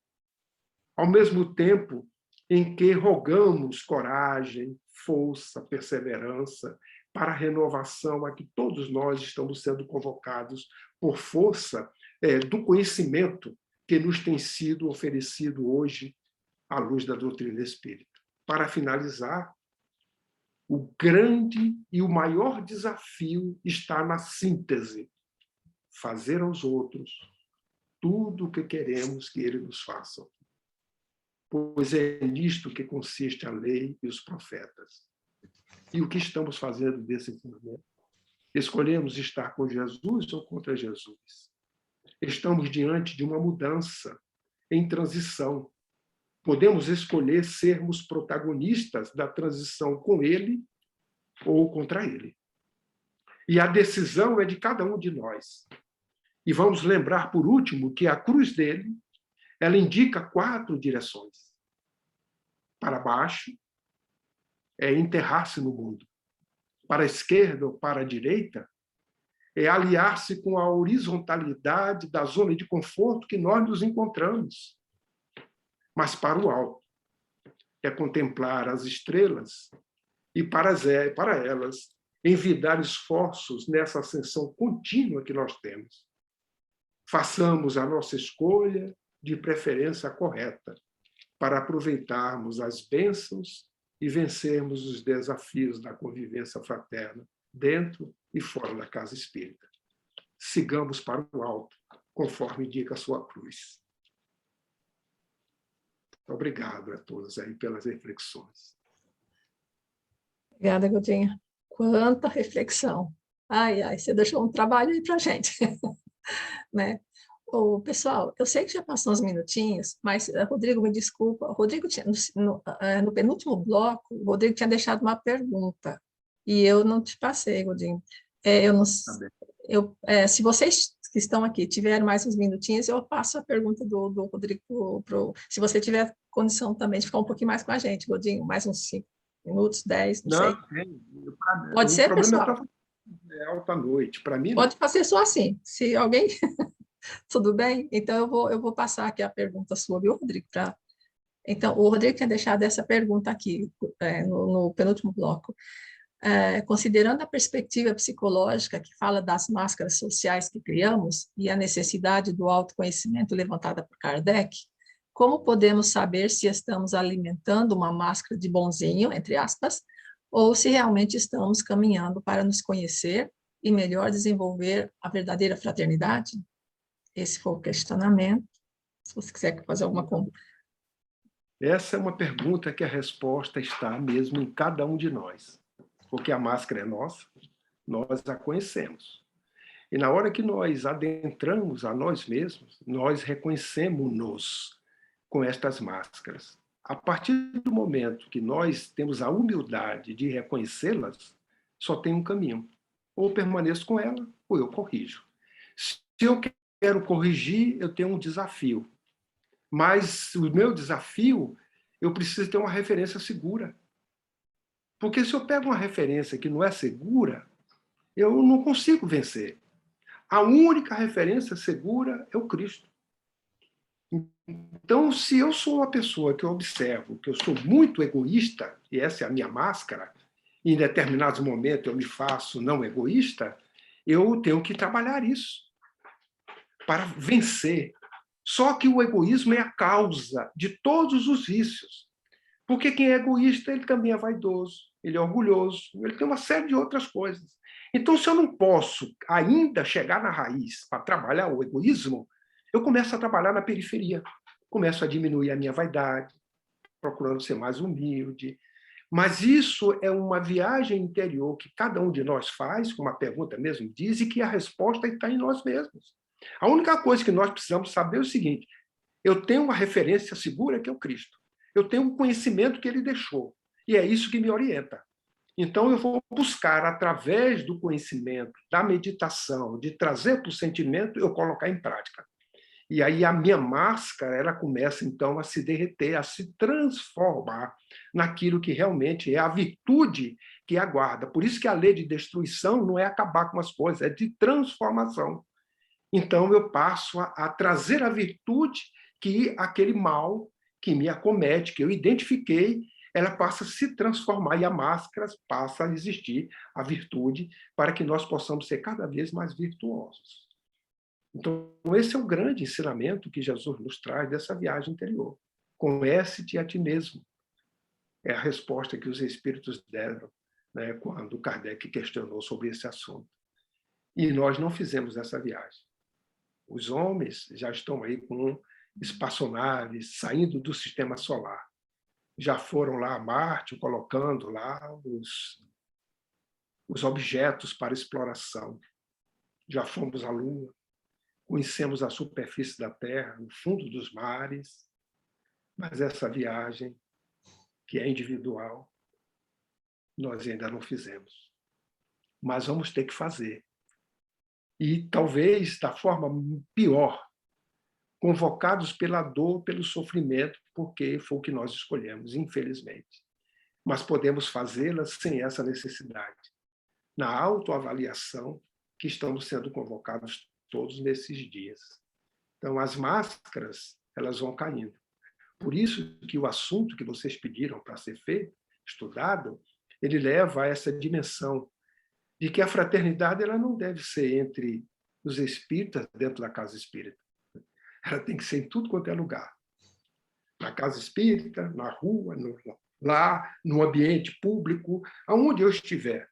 Ao mesmo tempo em que rogamos coragem, força, perseverança para a renovação a que todos nós estamos sendo convocados por força do conhecimento que nos tem sido oferecido hoje à luz da doutrina espírita. Para finalizar, o grande e o maior desafio está na síntese. Fazer aos outros tudo o que queremos que eles nos façam. Pois é nisto que consiste a lei e os profetas. E o que estamos fazendo desse ensinamento? Escolhemos estar com Jesus ou contra Jesus? Estamos diante de uma mudança em transição. Podemos escolher sermos protagonistas da transição com ele ou contra ele. E a decisão é de cada um de nós. E vamos lembrar, por último, que a cruz dele, ela indica 4 direções. Para baixo, é enterrar-se no mundo. Para a esquerda ou para a direita, é aliar-se com a horizontalidade da zona de conforto que nós nos encontramos. Mas para o alto, é contemplar as estrelas e para elas envidar esforços nessa ascensão contínua que nós temos. Façamos a nossa escolha de preferência correta para aproveitarmos as bênçãos e vencermos os desafios da convivência fraterna dentro e fora da casa espírita. Sigamos para o alto, conforme indica a sua cruz. Obrigado a todos aí pelas reflexões. Obrigada, Godinho. Quanta reflexão. Ai, você deixou um trabalho aí para a gente. Né? Ô, pessoal, eu sei que já passou uns minutinhos, mas, Rodrigo, me desculpa. O Rodrigo tinha, no penúltimo bloco, o Rodrigo tinha deixado uma pergunta e eu não te passei, Godinho. Se vocês que estão aqui tiverem mais uns minutinhos, eu passo a pergunta do Rodrigo se você tiver condição também de ficar um pouquinho mais com a gente, Godinho, mais uns 5 minutos, 10, não sei. Pode ser, pessoal? É alta noite, para mim. Pode fazer só assim, se alguém... Tudo bem? Então, eu vou passar aqui a pergunta sua, viu, Rodrigo? Então, o Rodrigo tinha deixado essa pergunta aqui no penúltimo bloco. Considerando a perspectiva psicológica que fala das máscaras sociais que criamos e a necessidade do autoconhecimento levantada por Kardec, como podemos saber se estamos alimentando uma máscara de bonzinho, entre aspas, ou se realmente estamos caminhando para nos conhecer e melhor desenvolver a verdadeira fraternidade? Esse foi o questionamento. Se você quiser fazer alguma coisa. Essa é uma pergunta que a resposta está mesmo em cada um de nós. Porque a máscara é nossa, nós a conhecemos. E na hora que nós adentramos a nós mesmos, nós reconhecemos-nos com estas máscaras. A partir do momento que nós temos a humildade de reconhecê-las, só tem um caminho. Ou eu permaneço com ela, ou eu corrijo. Se eu quero corrigir, eu tenho um desafio. Mas o meu desafio, eu preciso ter uma referência segura. Porque se eu pego uma referência que não é segura, eu não consigo vencer. A única referência segura é o Cristo. Então, se eu sou uma pessoa que eu observo que eu sou muito egoísta, e essa é a minha máscara, e em determinados momentos eu me faço não egoísta, eu tenho que trabalhar isso para vencer Só que o egoísmo é a causa de todos os vícios. Porque quem é egoísta, ele também é vaidoso, ele é orgulhoso, ele tem uma série de outras coisas. Então, se eu não posso ainda chegar na raiz para trabalhar o egoísmo, eu começo a trabalhar na periferia. Começo a diminuir a minha vaidade, procurando ser mais humilde. Mas isso é uma viagem interior que cada um de nós faz, como a pergunta mesmo diz, e que a resposta está em nós mesmos. A única coisa que nós precisamos saber é o seguinte: eu tenho uma referência segura que é o Cristo. Eu tenho um conhecimento que ele deixou. E é isso que me orienta. Então, eu vou buscar, através do conhecimento, da meditação, de trazer para o sentimento, eu colocar em prática. E aí a minha máscara, ela começa, então, a se derreter, a se transformar naquilo que realmente é a virtude que aguarda. Por isso que a lei de destruição não é acabar com as coisas, é de transformação. Então, eu passo a trazer a virtude que aquele mal que me acomete, que eu identifiquei, ela passa a se transformar e a máscara passa a existir, a virtude, para que nós possamos ser cada vez mais virtuosos. Então, esse é o grande ensinamento que Jesus nos traz dessa viagem interior. Conhece-te a ti mesmo. É a resposta que os espíritos deram, né, quando Kardec questionou sobre esse assunto. E nós não fizemos essa viagem. Os homens já estão aí com espaçonaves saindo do sistema solar. Já foram lá a Marte, colocando lá os objetos para exploração. Já fomos à Lua, conhecemos a superfície da Terra, o fundo dos mares, mas essa viagem, que é individual, nós ainda não fizemos. Mas vamos ter que fazer. E talvez da forma pior, convocados pela dor, pelo sofrimento, porque foi o que nós escolhemos, infelizmente. Mas podemos fazê-las sem essa necessidade. Na autoavaliação que estamos sendo convocados todos nesses dias. Então, as máscaras, elas vão caindo. Por isso que o assunto que vocês pediram para ser feito, estudado, ele leva a essa dimensão de que a fraternidade ela não deve ser entre os espíritas dentro da casa espírita. Ela tem que ser em tudo quanto é lugar. Na casa espírita, na rua, lá, no ambiente público, aonde eu estiver.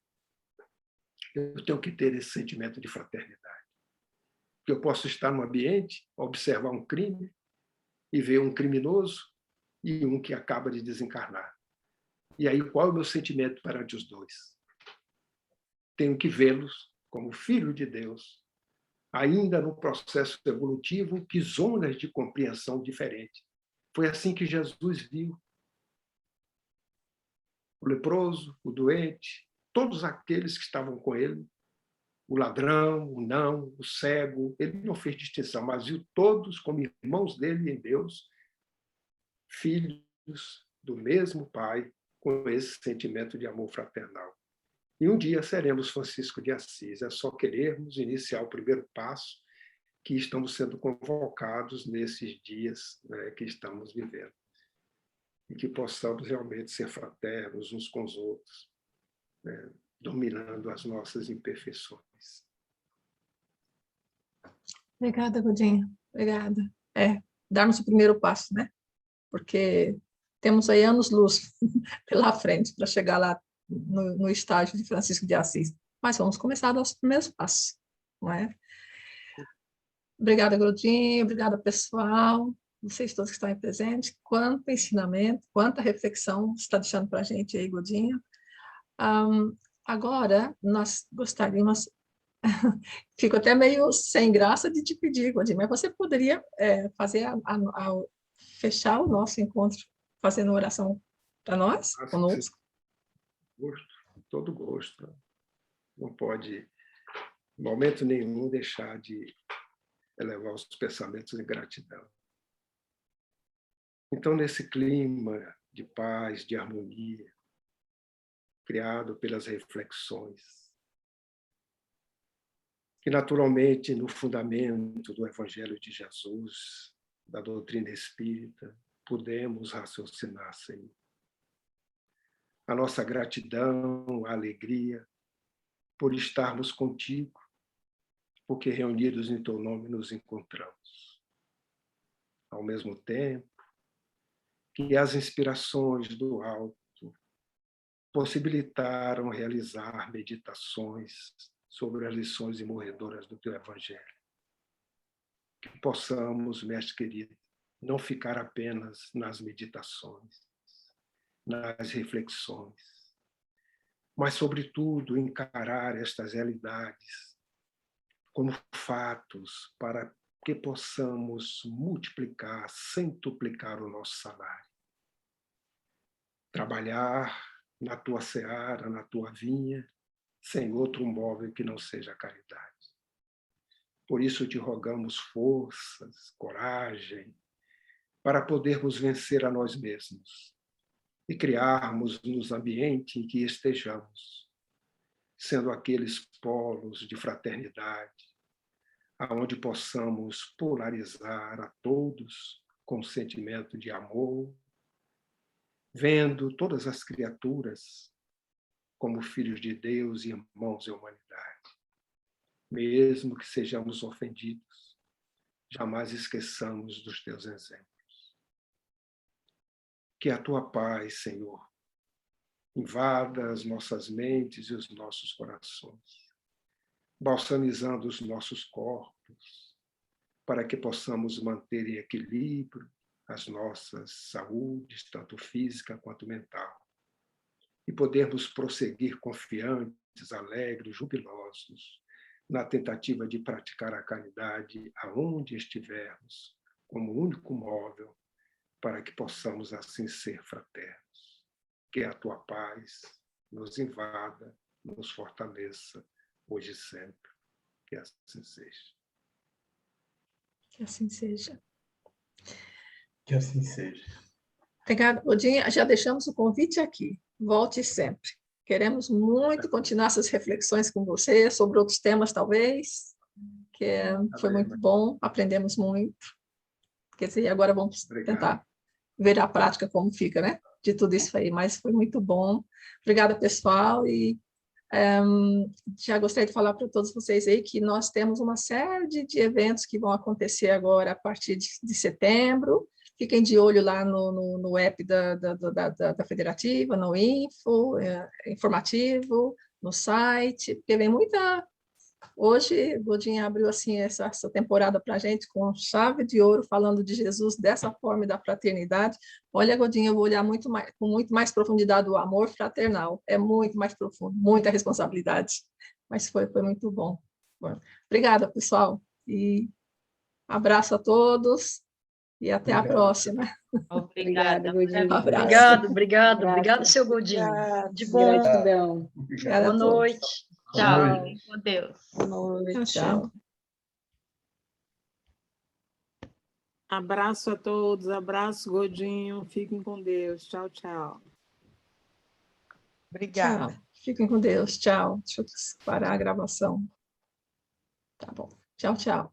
Eu tenho que ter esse sentimento de fraternidade. Porque eu posso estar no ambiente, observar um crime e ver um criminoso e um que acaba de desencarnar. E aí, qual é o meu sentimento perante os dois? Tenho que vê-los como filho de Deus, ainda no processo evolutivo, que zonas de compreensão diferentes. Foi assim que Jesus viu o leproso, o doente, todos aqueles que estavam com ele, o ladrão, o não, o cego. Ele não fez distinção, mas viu todos como irmãos dele em Deus, filhos do mesmo Pai, com esse sentimento de amor fraternal. E um dia seremos Francisco de Assis. É só querermos iniciar o primeiro passo, que estamos sendo convocados nesses dias, né, que estamos vivendo. E que possamos realmente ser fraternos uns com os outros, né, dominando as nossas imperfeições. Obrigada, Godinho. Obrigada. Darmos o primeiro passo, né? Porque temos aí anos-luz pela frente para chegar lá no estágio de Francisco de Assis. Mas vamos começar nossos primeiros passos, não é? Obrigada, Godinho. Obrigada, pessoal. Vocês todos que estão aí presentes. Quanto ensinamento, quanta reflexão você está deixando para a gente aí, Godinho. Agora, nós gostaríamos... Fico até meio sem graça de te pedir, Godinho, mas você poderia fazer fechar o nosso encontro fazendo uma oração para nós, conosco? Gosto, todo gosto. Não pode, em momento nenhum, deixar de elevar os pensamentos em gratidão. Então, nesse clima de paz, de harmonia, criado pelas reflexões, que naturalmente, no fundamento do Evangelho de Jesus, da doutrina espírita, podemos raciocinar, Senhor. A nossa gratidão, a alegria por estarmos contigo, porque reunidos em teu nome nos encontramos. ao mesmo tempo, que as inspirações do alto possibilitaram realizar meditações sobre as lições imorredoras do teu Evangelho. Que possamos, mestre querido, não ficar apenas nas meditações, nas reflexões, mas, sobretudo, encarar estas realidades como fatos para que possamos multiplicar, centuplicar o nosso salário. Trabalhar na tua seara, na tua vinha, sem outro móvel que não seja a caridade. Por isso te rogamos forças, coragem, para podermos vencer a nós mesmos e criarmos nos ambientes em que estejamos, sendo aqueles polos de fraternidade, aonde possamos polarizar a todos com sentimento de amor, vendo todas as criaturas como filhos de Deus e irmãos da humanidade. Mesmo que sejamos ofendidos, jamais esqueçamos dos teus exemplos. Que a tua paz, Senhor, invada as nossas mentes e os nossos corações, balsamizando os nossos corpos, para que possamos manter em equilíbrio as nossas saúdes, tanto física quanto mental, e podermos prosseguir confiantes, alegres, jubilosos, na tentativa de praticar a caridade aonde estivermos, como único móvel, para que possamos assim ser fraternos. Que a tua paz nos invada, nos fortaleça, hoje e sempre. Que assim seja. Que assim seja. Que assim seja. Obrigada, Odinha. Já deixamos o convite aqui. Volte sempre. Queremos muito continuar essas reflexões com você, sobre outros temas, talvez, que foi muito bom, aprendemos muito. Quer dizer, agora vamos tentar ver a prática como fica, né? De tudo isso aí, mas foi muito bom. Obrigada, pessoal, e já gostaria de falar para todos vocês aí que nós temos uma série de eventos que vão acontecer agora a partir de setembro. Fiquem de olho lá no app da Federativa, no informativo, no site, porque vem muita... Hoje, Godinho abriu assim, essa temporada para a gente com chave de ouro, falando de Jesus dessa forma e da fraternidade. Olha, Godinho, eu vou olhar com muito mais profundidade o amor fraternal. É muito mais profundo, muita responsabilidade. Mas foi muito bom. Obrigada, pessoal. E abraço a todos e até a próxima. Obrigada. Godinho. Abraço. Obrigado, seu Godinho. De bom. Gratidão. Boa noite. Tchau. Com Deus. Boa noite. Tchau. Abraço a todos, abraço, Godinho. Fiquem com Deus. Tchau, tchau. Tchau. Fiquem com Deus. Tchau. Deixa eu parar a gravação. Tá bom. Tchau, tchau.